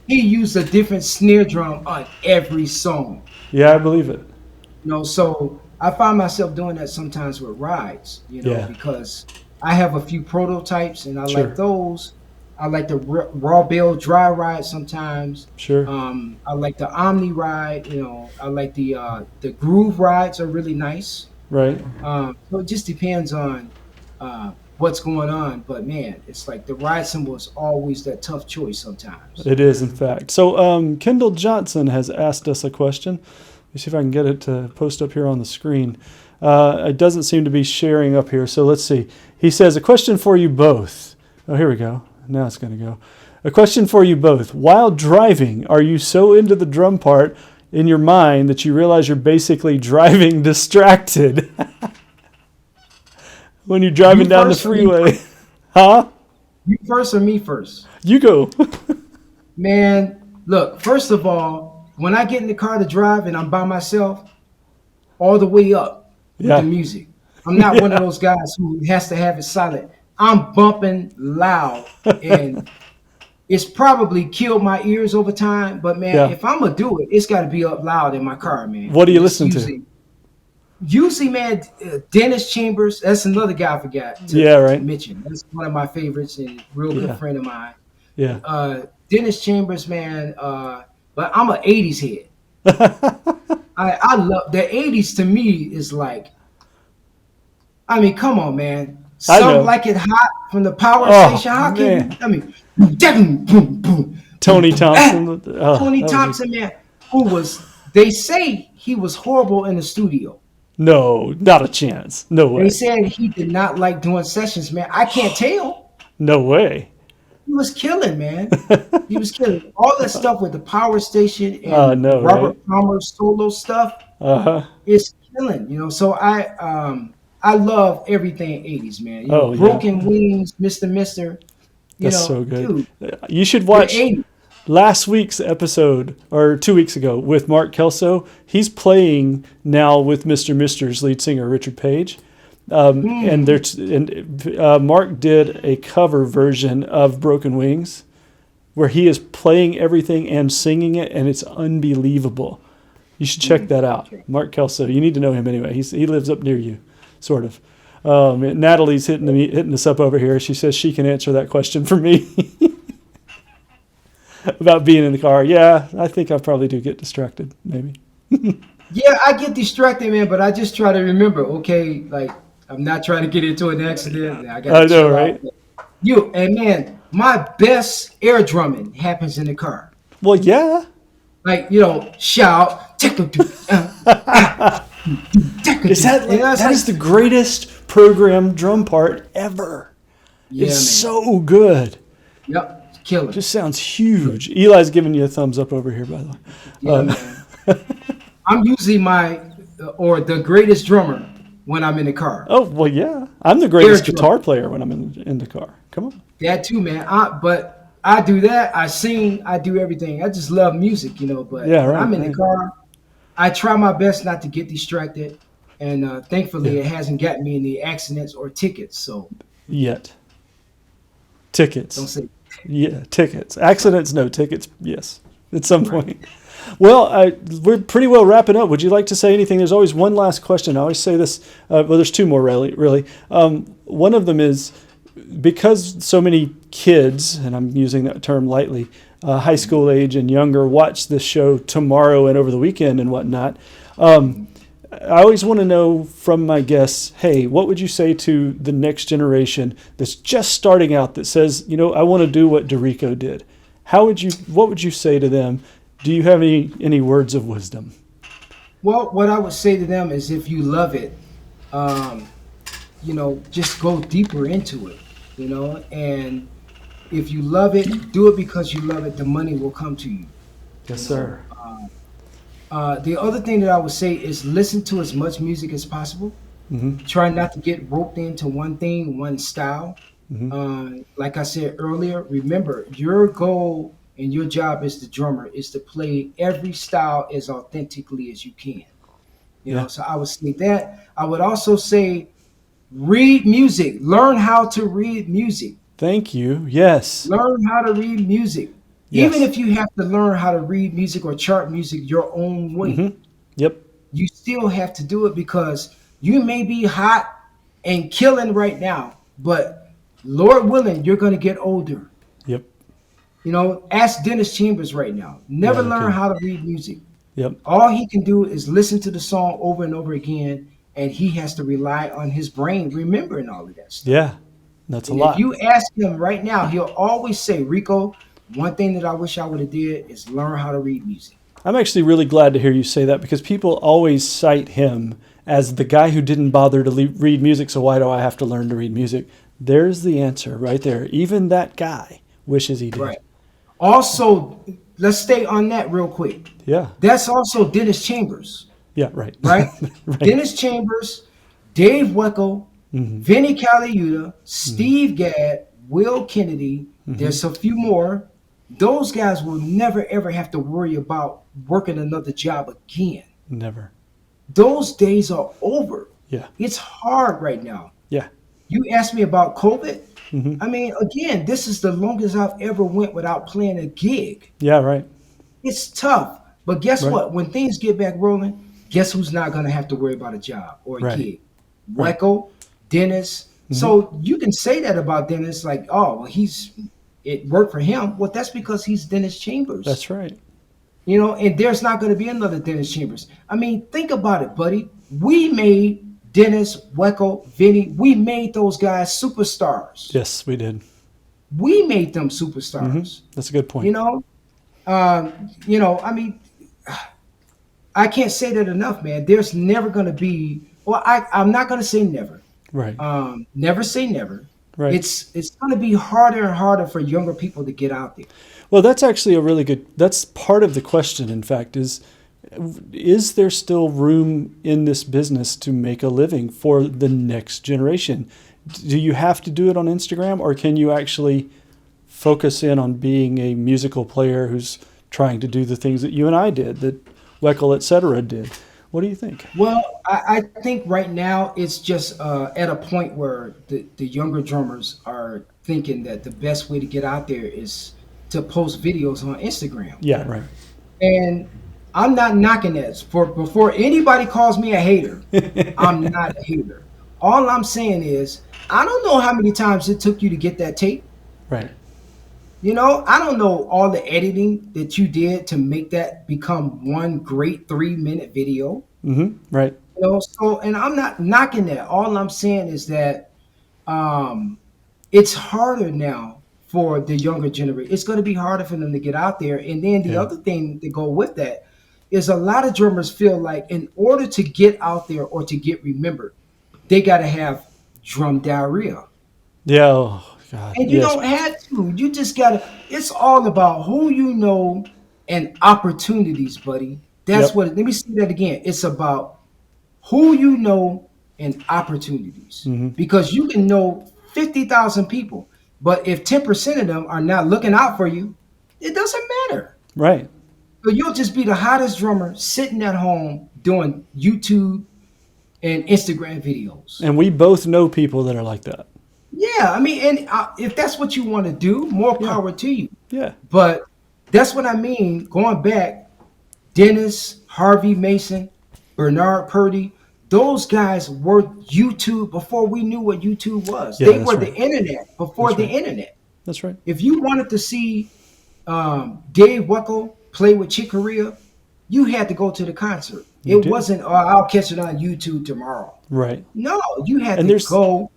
he used a different snare drum on every song. Yeah, I believe it. So I find myself doing that sometimes with rides, Yeah. because I have a few prototypes and I like Sure. those. I like the raw bale dry ride sometimes. Sure. I like the Omni ride. I like the groove rides are really nice. Right. So it just depends on what's going on. But man, it's like the ride symbol is always that tough choice sometimes. It is, in fact. So Kendall Johnson has asked us a question. Let me see if I can get it to post up here on the screen. It doesn't seem to be sharing up here, so let's see. He says, a question for you both. Oh, here we go. Now it's going to go. A question for you both. While driving, are you so into the drum part in your mind that you realize you're basically driving distracted when you're driving down the freeway? Huh? You first or me first? You go. Man, look, first of all, when I get in the car to drive and I'm by myself, all the way up with Yeah. the music. I'm not one of those guys who has to have it silent. I'm bumping loud, and it's probably killed my ears over time. But man, Yeah. if I'm gonna do it, it's got to be up loud in my car, man. What do you It's listen to? Usually, man, Dennis Chambers. That's another guy I forgot to, Yeah, to right. mention. That's one of my favorites and real good Yeah. friend of mine. Yeah. Dennis Chambers, man. But I'm an '80s head. I love the '80s. To me, is like, I mean, come on, man. I know. Some Like It Hot from the Power Oh, Station. How can man. you? I mean, boom, boom, boom. Tony Thompson. Tony That was Thompson, man, who was? They say he was horrible in the studio. no, not a chance. No way. They said he did not like doing sessions, man. I can't tell. No way. He was killing, man. He was killing all that stuff with the Power Station and No, Robert right? Palmer's solo stuff. Uh-huh. It's killing, So I love everything '80s, man. Oh, yeah. Broken Wings, Mister. That's so good. Dude, You should the watch '80s. last week's episode, or 2 weeks ago, with Mark Kelso. He's playing now with Mr. Mister's lead singer, Richard Page. And Mark did a cover version of Broken Wings where he is playing everything and singing it, and it's unbelievable. You should check that out. Mark Kelso. You need to know him anyway. He lives up near you, sort of. Natalie's hitting us up over here. She says she can answer that question for me about being in the car. Yeah, I think I probably do get distracted, maybe. Yeah, I get distracted, man, but I just try to remember, okay, like I'm not trying to get into an accident. I gotta I know, chill right? out. And man, my best air drumming happens in the car. Well, yeah. Like, shout, Is that that is the greatest program drum part ever. Yeah, It's man. so good. Yep, killer. Just sounds huge. Eli's giving you a thumbs up over here, by the way. Yeah, man. I'm usually the greatest drummer when I'm in the car. Oh, well, yeah. I'm the greatest Air drum. guitar player when I'm in the car. Come on. That too, man. But I do that. I sing. I do everything. I just love music, But Yeah, when right, I'm in right. the car, I try my best not to get distracted. And thankfully, it hasn't gotten me any accidents or tickets. So Yet. Tickets. don't say. Yeah, tickets. Accidents, no. Tickets, yes. At some point. Well, we're pretty well wrapping up. Would you like to say anything? There's always one last question. I always say this. Well, there's two more, really. One of them is, because so many kids, and I'm using that term lightly, high school age and younger, watch this show tomorrow and over the weekend and whatnot, I always want to know from my guests, hey, what would you say to the next generation that's just starting out that says, I want to do what Derico did? What would you say to them? Do you have any words of wisdom? Well, what I would say to them is, if you love it, just go deeper into it, and if you love it, do it because you love it. The money will come to you. Yes, sir. The other thing that I would say is listen to as much music as possible. Mm-hmm. Try not to get roped into one thing, one style. Mm-hmm. Like I said earlier, remember, your goal and your job as the drummer is to play every style as authentically as you can. Yeah. So I would say that. I would also say read music. Learn how to read music. Thank you. Yes. Learn how to read music. Even Yes. if you have to learn how to read music or chart music your own way, Yep. you still have to do it because you may be hot and killing right now, but Lord willing, you're going to get older. Yep. Ask Dennis Chambers right now. Yeah, Never no learn kidding. how to read music. Yep. All he can do is listen to the song over and over again, and he has to rely on his brain remembering all of that stuff. Yeah. That's a And if lot. you ask him right now, he'll always say, Rico, one thing that I wish I would have did is learn how to read music. I'm actually really glad to hear you say that because people always cite him as the guy who didn't bother to read music, so why do I have to learn to read music? There's the answer right there. Even that guy wishes he did. Right. Also, let's stay on that real quick. Yeah. That's also Dennis Chambers, Yeah, right. right? Right. Dennis Chambers, Dave Weckl, Vinnie Colaiuta, Steve Gadd, Will Kennedy. There's a few more. Those guys will never, ever have to worry about working another job again. Never. Those days are over. Yeah. It's hard right now. Yeah. You asked me about COVID. I mean, again, this is the longest I've ever went without playing a gig. Yeah, right. It's tough. But guess Right. what? When things get back rolling, guess who's not going to have to worry about a job or a Right. gig? Right. Weckl, Dennis. So you can say that about Dennis, like, oh, well, it worked for him. Well, that's because he's Dennis Chambers. That's right. And there's not going to be another Dennis Chambers. I mean, think about it, buddy. We made Dennis, Weckl, Vinny, we made those guys superstars. Yes, we did. We made them superstars. That's a good point. I mean, I can't say that enough, man. There's never going to be. Well, I'm not going to say never. Right. Never say never. Right. It's going to be harder and harder for younger people to get out there. Well, that's actually that's part of the question, in fact, is there still room in this business to make a living for the next generation? Do you have to do it on Instagram, or can you actually focus in on being a musical player who's trying to do the things that you and I did, that Weckl, et cetera, did? What do you think? Well, I think right now it's just at a point where the younger drummers are thinking that the best way to get out there is to post videos on Instagram. Yeah, right. And I'm not knocking that. Before anybody calls me a hater, I'm not a hater. All I'm saying is, I don't know how many times it took you to get that tape. Right. I don't know all the editing that you did to make that become one great 3-minute video. Right. And I'm not knocking that. All I'm saying is that it's harder now for the younger generation. It's going to be harder for them to get out there. And then the other thing to go with that is a lot of drummers feel like in order to get out there or to get remembered, they got to have drum diarrhea. Yeah. Oh, God. And you don't have to. You just got to. It's all about who you know and opportunities, buddy. That's what. Let me say that again. It's about who you know and opportunities. Because you can know 50,000 people, but if 10% of them are not looking out for you, it doesn't matter. Right. So you'll just be the hottest drummer sitting at home doing YouTube and Instagram videos. And we both know people that are like that. Yeah, I mean, and if that's what you want to do, more power to you. Yeah. But that's what I mean. Going back, Dennis, Harvey Mason, Bernard Purdy, those guys were YouTube before we knew what YouTube was. Yeah, they were right. the internet before That's the right. internet. That's right. If you wanted to see Dave Weckl play with Chick Corea, you had to go to the concert. You It did. wasn't, oh, I'll catch it on YouTube tomorrow. Right. No, you had And to there's- go.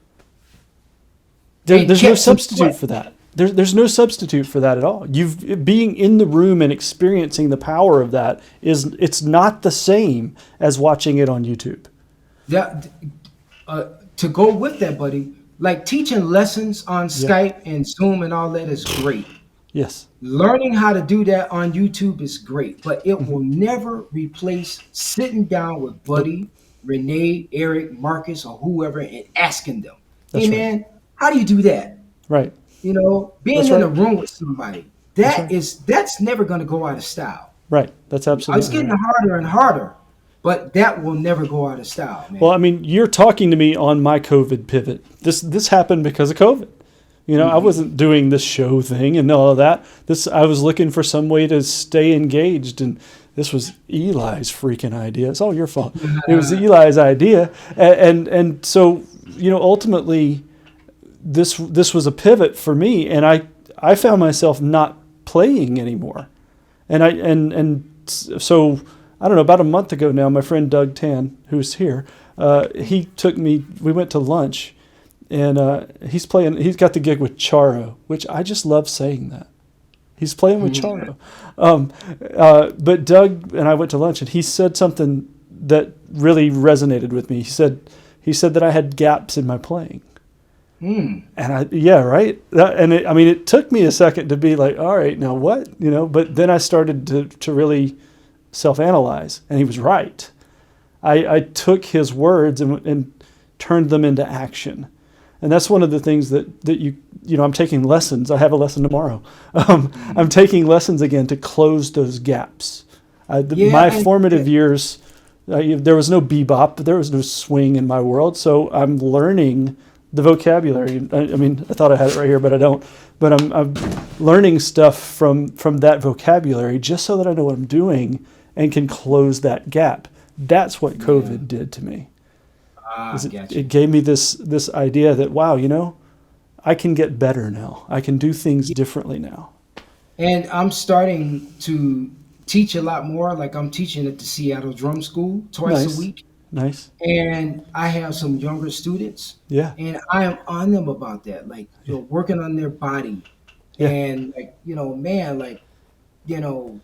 There's no catch some substitute sweat. for that. There's no substitute for that at all. Being in the room and experiencing the power of that it's not the same as watching it on YouTube. To go with that, buddy, like teaching lessons on Skype and Zoom and all that is great. Yes. Learning how to do that on YouTube is great, but it will never replace sitting down with Buddy, Renee, Eric, Marcus, or whoever and asking them, That's hey, right. man, how do you do that? Right. Being That's in a right. room with somebody. right. That's never going to go out of style. Right. That's It's absolutely getting right. harder and harder, but that will never go out of style, Well, I man. mean, you're talking to me on my COVID pivot. This happened because of COVID. I Hmm. wasn't doing this show thing and all of that. I was looking for some way to stay engaged, and this was Eli's freaking idea. It's all your fault. It was Eli's idea, and so ultimately, this was a pivot for me, and I found myself not playing anymore, and so I don't know. About a month ago now, my friend Doug Tan, who's here, he took me. We went to lunch, and he's playing. He's got the gig with Charo, which I just love saying that. He's playing with Charo. But Doug and I went to lunch, and he said something that really resonated with me. He said that I had gaps in my playing. Mm. And yeah, right. It took me a second to be like, all right, now what, but then I started to really self-analyze, and he was right. I took his words and turned them into action. And that's one of the things that I'm taking lessons. I have a lesson tomorrow. I'm taking lessons again to close those gaps. My formative years, there was no bebop, there was no swing in my world. So I'm learning the vocabulary. I thought I had it right here, but I don't. But I'm learning stuff from that vocabulary just so that I know what I'm doing and can close that gap. That's what COVID did to me. It gave me this idea that, wow, I can get better now. I can do things differently now. And I'm starting to teach a lot more. Like I'm teaching at the Seattle Drum School twice a week. Nice. And I have some younger students. Yeah. And I am on them about that. Like working on their body. Yeah. And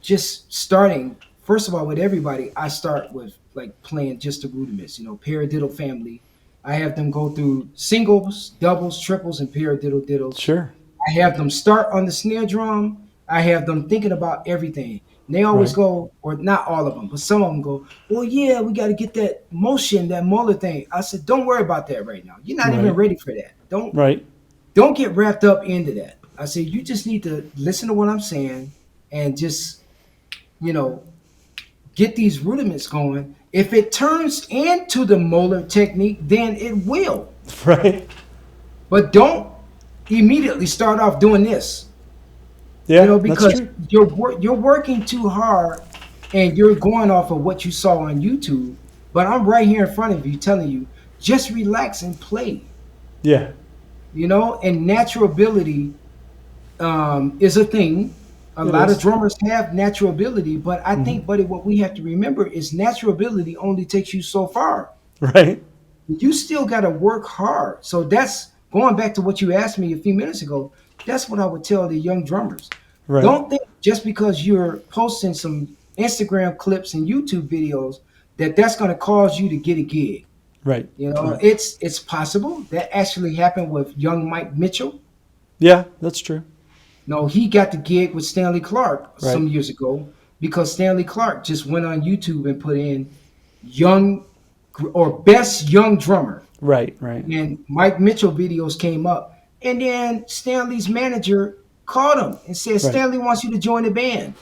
just starting, first of all, with everybody, I start with like playing just the rudiments, paradiddle family. I have them go through singles, doubles, triples, and paradiddle diddles. Sure. I have them start on the snare drum. I have them thinking about everything. And they always go, or not all of them, but some of them go, well, yeah, we got to get that motion, that molar thing. I said, don't worry about that right now. You're not even ready for that. Don't get wrapped up into that. I said, you just need to listen to what I'm saying and just, get these rudiments going. If it turns into the molar technique, then it will. Right. But don't immediately start off doing this. Yeah, because that's true. you're working too hard and you're going off of what you saw on YouTube. But I'm right here in front of you telling you, just relax and play. Yeah. And natural ability is a thing. A lot of drummers have natural ability, but I think, buddy, what we have to remember is natural ability only takes you so far. Right. You still got to work hard. So that's going back to what you asked me a few minutes ago. That's what I would tell the young drummers. Right. Don't think just because you're posting some Instagram clips and YouTube videos that's going to cause you to get a gig. Right. It's possible. That actually happened with young Mike Mitchell. Yeah, that's true. No, he got the gig with Stanley Clark some years ago because Stanley Clark just went on YouTube and put in young or best young drummer. Right. And Mike Mitchell videos came up. And then Stanley's manager called him and said, Stanley wants you to join the band.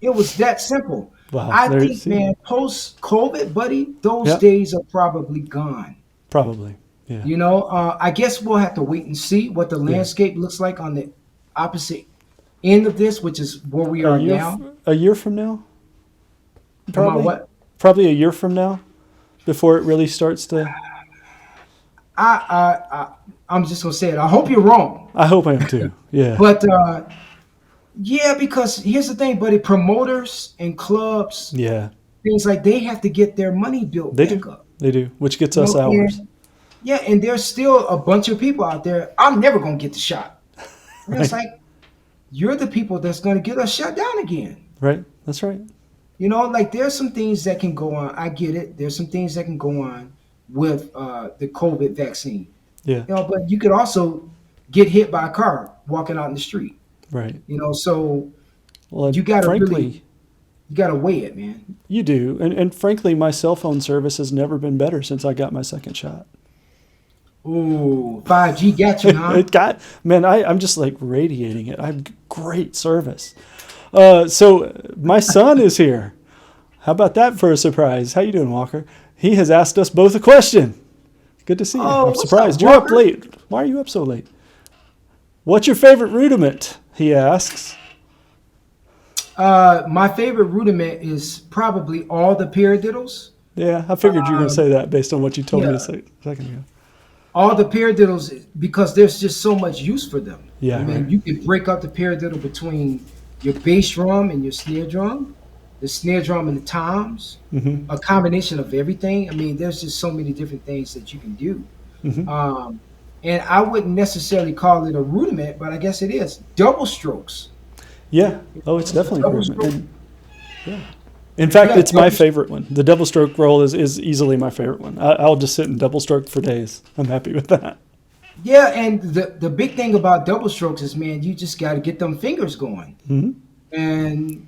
It was that simple. Wow. I think, man, post-COVID, buddy, those days are probably gone. Probably. Yeah. I guess we'll have to wait and see what the landscape looks like on the opposite end of this, which is where we are now. A year from now? Probably. What? Probably a year from now, before it really starts to. I'm just gonna say it. I hope you're wrong. I hope I am too. Yeah. But because here's the thing, buddy. Promoters and clubs, things like they have to get their money built back up. They do, which gets us hours. And there's still a bunch of people out there. I'm never gonna get the shot. And it's like, you're the people that's going to get us shut down again. Right. That's right. There's some things that can go on. I get it. There's some things that can go on with the COVID vaccine. Yeah. But you could also get hit by a car walking out in the street. Right. So you got to you got to weigh it, man. You do. And frankly, my cell phone service has never been better since I got my second shot. Ooh, 5G got you, huh? It got, man, I'm just like radiating it. I'm great service. So my son is here. How about that for a surprise? How you doing, Walker? He has asked us both a question. Good to see you. Oh, I'm what's up, surprised. You're up Walker? late. Why are you up so late? What's your favorite rudiment? He asks. My favorite rudiment is probably all the paradiddles. Yeah, I figured you were going to say that based on what you told me a Yeah, second ago. all the paradiddles because there's just so much use for them. I Yeah, right. mean, you can break up the paradiddle between your bass drum and your snare drum, the snare drum and the toms, Mm-hmm. a combination of everything. I mean, there's just so many different things that you can do. Mm-hmm. Um, and I wouldn't necessarily call it a rudiment, but I guess it is. Double strokes. Yeah. Oh, it's A definitely a double rudiment. stroke. And, yeah. In fact, Yeah, it's my double. favorite one. The double stroke roll is easily my favorite one. I'll just sit and double stroke for days. I'm happy with that. Yeah, and the big thing about double strokes is, man, you just got to get them fingers going. Mm-hmm. And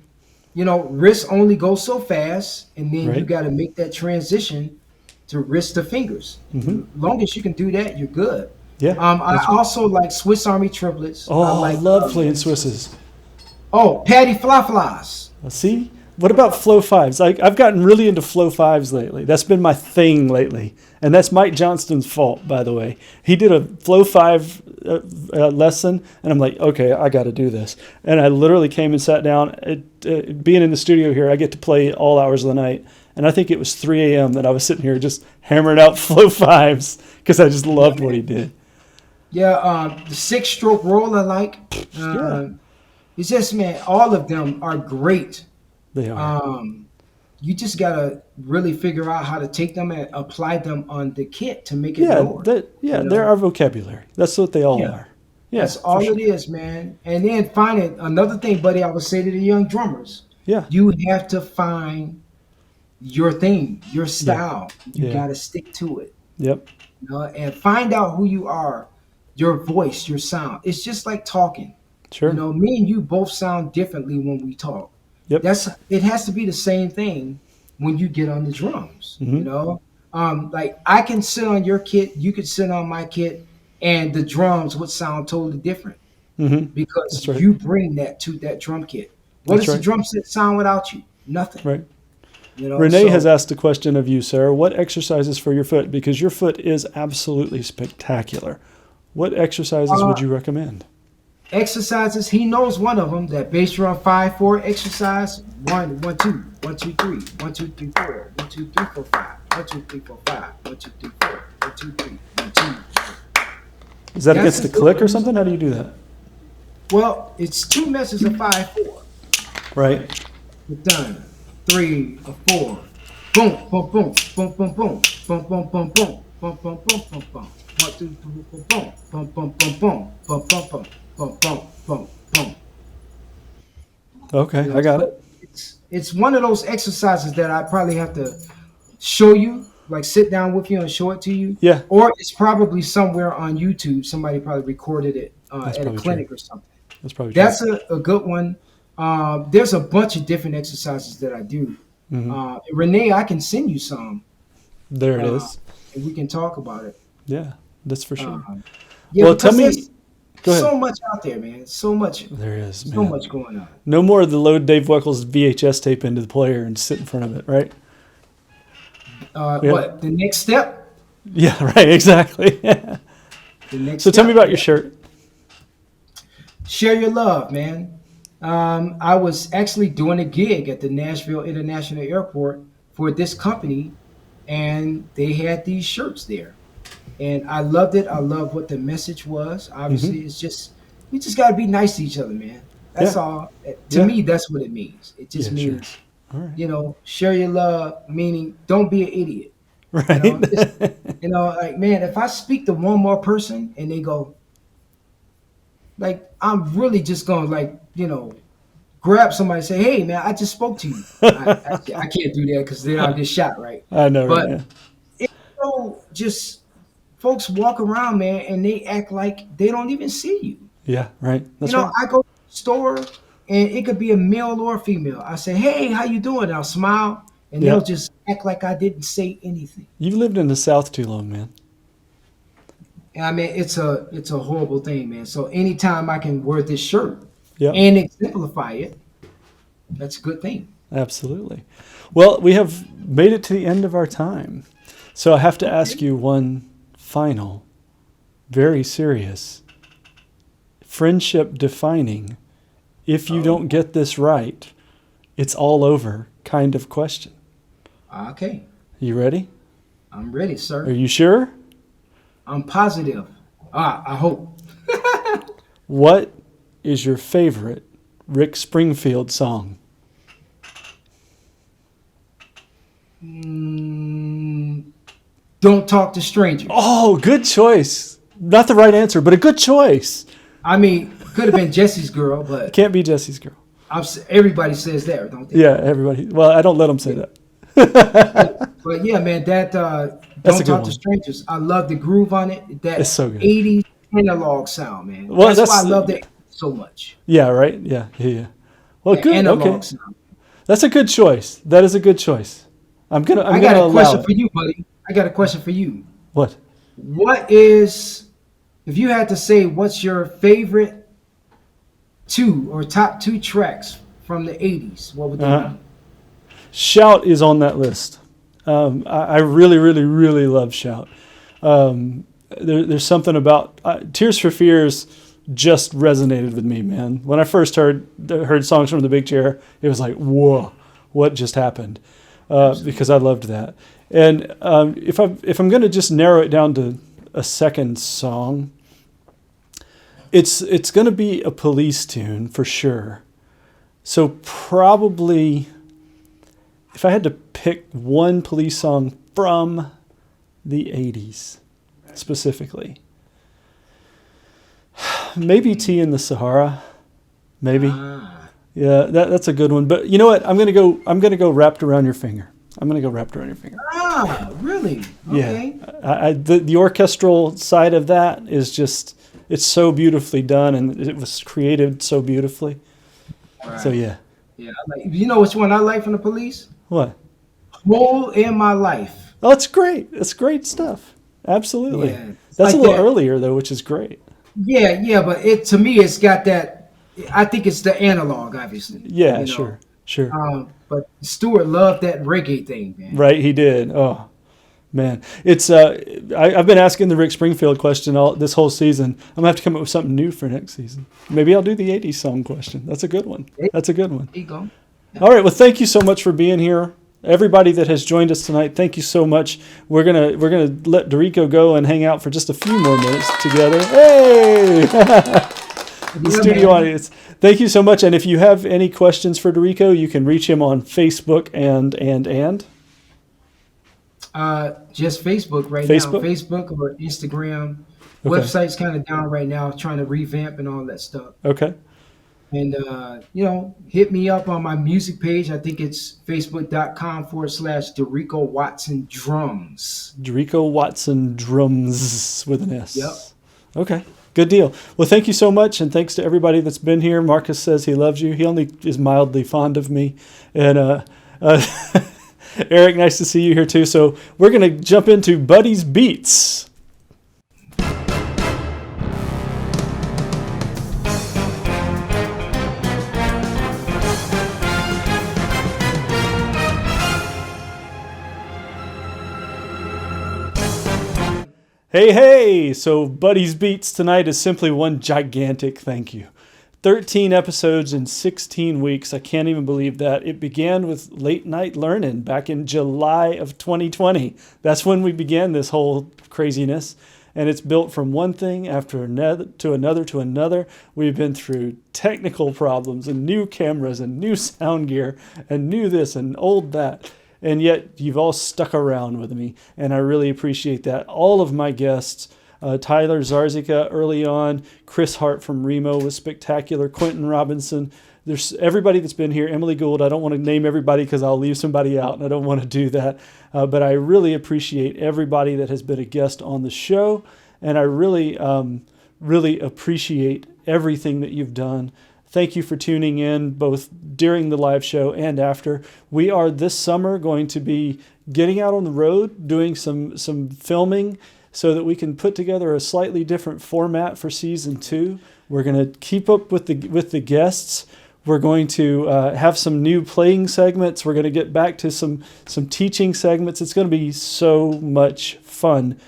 wrist only goes so fast, and then you Right. got to make that transition to wrist to fingers. Mm-hmm. As long as you can do that, you're good. Yeah, I that's right. also like Swiss Army triplets. I Oh, I like love playing Swisses. Patty Fly-Flies. See? What about flow fives? I've gotten really into flow fives lately. That's been my thing lately. And that's Mike Johnston's fault, by the way. He did a flow five lesson, and I'm like, okay, I got to do this. And I literally came and sat down. Being in the studio here, I get to play all hours of the night. And I think it was 3 a.m. that I was sitting here just hammering out flow fives because I just Yeah, loved what he man. did. Yeah, the six-stroke roll I like. Yeah, It's just, man, all of them are great. they are. Um, you just gotta really figure out how to take them and apply them on the kit to make it Yeah, lower. You they're know, our vocabulary. That's what they all yeah, are. Yeah, that's for all sure. it is, man. And then find it. Another thing, buddy, I would say to the young drummers, Yeah, you have to find your thing, your yeah, style. You yeah. gotta stick to it, Yep, and find out who you are, your voice, your sound. It's just like talking. sure. Me and you both sound differently when we talk. Yep. It has to be the same thing when you get on the drums. Hmm. Like I can sit on your kit, you could sit on my kit, and the drums would sound totally different Hmm. because That's right. you bring that to that drum kit. What That's does the right. drum set sound without you? Nothing. Right. Renee has So asked a question of you, Sarah. What exercises for your foot? Because your foot is absolutely spectacular. What exercises would uh, you recommend? exercises, he knows one of them, that bass drum 5-4 exercise. 1 1 2 1 2 3 1 2 3 4 1 2 3 4 5 1 2 3 4 5 1 2 3 4 1 2 3 1 2. Is that That's against a the good click or one. something? How do you do that? Well, it's two measures of 5-4. Right. We're done. 3 or 4. Boom, boom, boom, boom, boom, boom, boom, boom, boom, boom, boom, boom, boom, boom, boom. 1 2 3 4 boom, boom, boom, boom, boom, boom, boom, boom, boom, boom, boom, boom. Okay, I got So it. it's one of those exercises that I probably have to show you, like sit down with you and show it to you, Yeah, or it's probably somewhere on YouTube. Somebody probably recorded it that's at a probably true. clinic or something. That's probably true. That's a good one. There's a bunch of different exercises that I do. Hmm. Renee, I can send you some, There it uh, is. and we can talk about it. Yeah, that's for sure. Um, yeah, Well, tell because me. there's Go so ahead. much out there, man. There is, So man. much going on. No more of the load Dave Weckles VHS tape into the player and sit in front of it, right? Yeah. What the next step? Yeah, right, exactly. The next So tell me step. about your shirt. Share your love, man. I was actually doing a gig at the Nashville International Airport for this company, and they had these shirts there, and I loved it. I love what the message was. Hmm. Obviously, it's just we just got to be nice to each other, man. That's Yeah, all. To yeah, me, that's what it means. It just yeah, sure. means All right. share your love, meaning don't be an idiot. Right. Just like man, if I speak to one more person and they go, like I'm really just gonna grab somebody and say, "Hey, man, I just spoke to you." I can't do that because then I'll get shot, right? I know, right? But Yeah. just folks walk around, man, and they act like they don't even see you. Yeah, right. That's right. I go to the store and it could be a male or a female. I say, "Hey, how you doing?" I'll smile, and they'll Yeah. just act like I didn't say anything. You've lived in the South too long, man. I mean, it's a horrible thing, man. So anytime I can wear this shirt Yep. and exemplify it, that's a good thing. Absolutely. Well, we have made it to the end of our time. So I have to ask you one final, very serious, friendship defining, if you don't get this right, it's all over kind of question. Okay. You ready? I'm ready, sir. Are you sure? I'm positive. I hope. What is your favorite Rick Springfield song? Don't talk to strangers. Oh, good choice. Not the right answer, but a good choice. I mean, could have been Jesse's girl, but Can't be Jesse's girl. everybody says that, don't they? Yeah, everybody. Well, I don't let them say that. But yeah, man, that That's a Don't good Talk one. to Strangers. I love the groove on it. That It's so good. 80s analog sound, man. Well, that's why I that's- love it so much. Yeah, right? Yeah. Well, The good. analog Okay. sound. That's a good choice. That is a good choice. I'm I gonna got a allow question it. for you, buddy. I got a question for you. What? What is, if you had to say, what's your favorite top two tracks from the 80s? What would they Uh-huh. be? Shout is on that list. I really, really, really love Shout. There's something about Tears for Fears just resonated with me, man. When I first heard songs from the Big Chair, it was like, whoa, what just happened? Because I loved that. And if I'm going to just narrow it down to a second song, it's going to be a Police tune for sure. So probably, if I had to pick one Police song from the 80s specifically, maybe Tea in the Sahara, maybe. Yeah, that's a good one. But you know what? I'm gonna go Wrapped Around Your Finger. I'm gonna go Wrapped Around Your Finger. Really? Okay. Yeah. The orchestral side of that is just, it's so beautifully done, and it was created so beautifully. Right. So yeah. Yeah. You know which one I like from the Police? What? Hole in My Life. Oh, it's great. It's great stuff. Absolutely. Yeah, it's That's like a little that. earlier though, which is great. Yeah, but to me, it's got that. I think it's the analog, obviously. Yeah, you know. sure. But Stewart loved that reggae thing, man. Right, he did. Oh, man. It's I've been asking the Rick Springfield question this whole season. I'm gonna have to come up with something new for next season. Maybe I'll do the 80s song question. That's a good one. That's a good one. There you go. All right. Well, thank you so much for being here. Everybody that has joined us tonight, thank you so much. We're gonna let Derico go and hang out for just a few more minutes together. Hey, the studio audience. Thank you so much. And if you have any questions for Derico, you can reach him on Facebook and Just Facebook right Facebook? now. Facebook or Instagram. Okay. Website's kind of down right now, trying to revamp and all that stuff. Okay. And, hit me up on my music page. I think it's facebook.com/Derico Watson Drums. Derico Watson Drums with an S. Yep. Okay. Good deal. Well, thank you so much, and thanks to everybody that's been here. Marcus says he loves you. He only is mildly fond of me. And Eric, nice to see you here too. So we're going to jump into Buddy's Beats. Hey, so Buddy's Beats tonight is simply one gigantic thank you. 13 episodes in 16 weeks. I can't even believe that. It began with Late Night Learning back in July of 2020. That's when we began this whole craziness. And it's built from one thing after another to another. We've been through technical problems and new cameras and new sound gear and new this and old that. And yet you've all stuck around with me, and I really appreciate that. All of my guests, Tyler Zarzika early on, Chris Hart from Remo was spectacular, Quentin Robinson. There's everybody that's been here, Emily Gould. I don't want to name everybody because I'll leave somebody out, and I don't want to do that. But I really appreciate everybody that has been a guest on the show, and I really, really appreciate everything that you've done. Thank you for tuning in both during the live show and after. We are this summer going to be getting out on the road, doing some filming, so that we can put together a slightly different format for season 2. We're going to keep up with the guests. We're going to have some new playing segments. We're going to get back to some teaching segments. It's going to be so much fun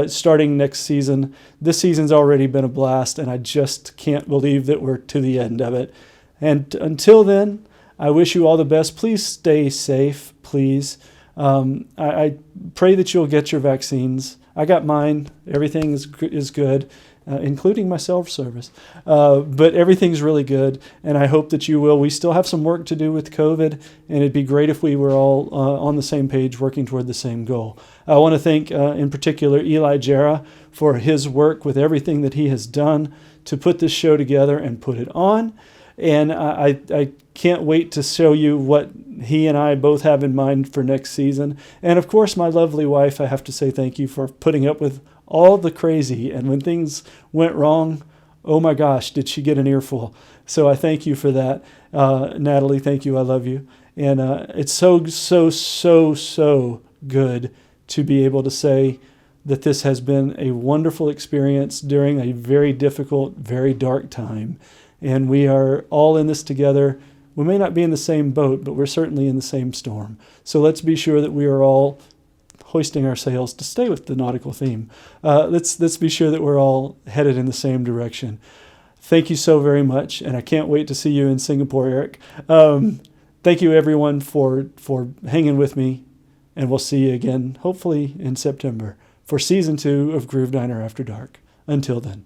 starting next season. This season's already been a blast, and I just can't believe that we're to the end of it. And until then, I wish you all the best. Please stay safe, please. I pray that you'll get your vaccines. I got mine. Everything is good, including my self-service. But everything's really good, and I hope that you will. We still have some work to do with COVID, and it'd be great if we were all on the same page working toward the same goal. I want to thank, in particular, Eli Jarrah for his work with everything that he has done to put this show together and put it on. And I can't wait to show you what he and I both have in mind for next season. And of course, my lovely wife, I have to say thank you for putting up with all the crazy. And when things went wrong, oh my gosh, did she get an earful. So I thank you for that. Natalie, thank you. I love you. And it's so good to be able to say that this has been a wonderful experience during a very difficult, very dark time. And we are all in this together. We may not be in the same boat, but we're certainly in the same storm. So let's be sure that we are all hoisting our sails, to stay with the nautical theme. Let's be sure that we're all headed in the same direction. Thank you so very much, and I can't wait to see you in Singapore, Eric. Thank you, everyone, for hanging with me, and we'll see you again, hopefully in September, for Season 2 of Groove Diner After Dark. Until then.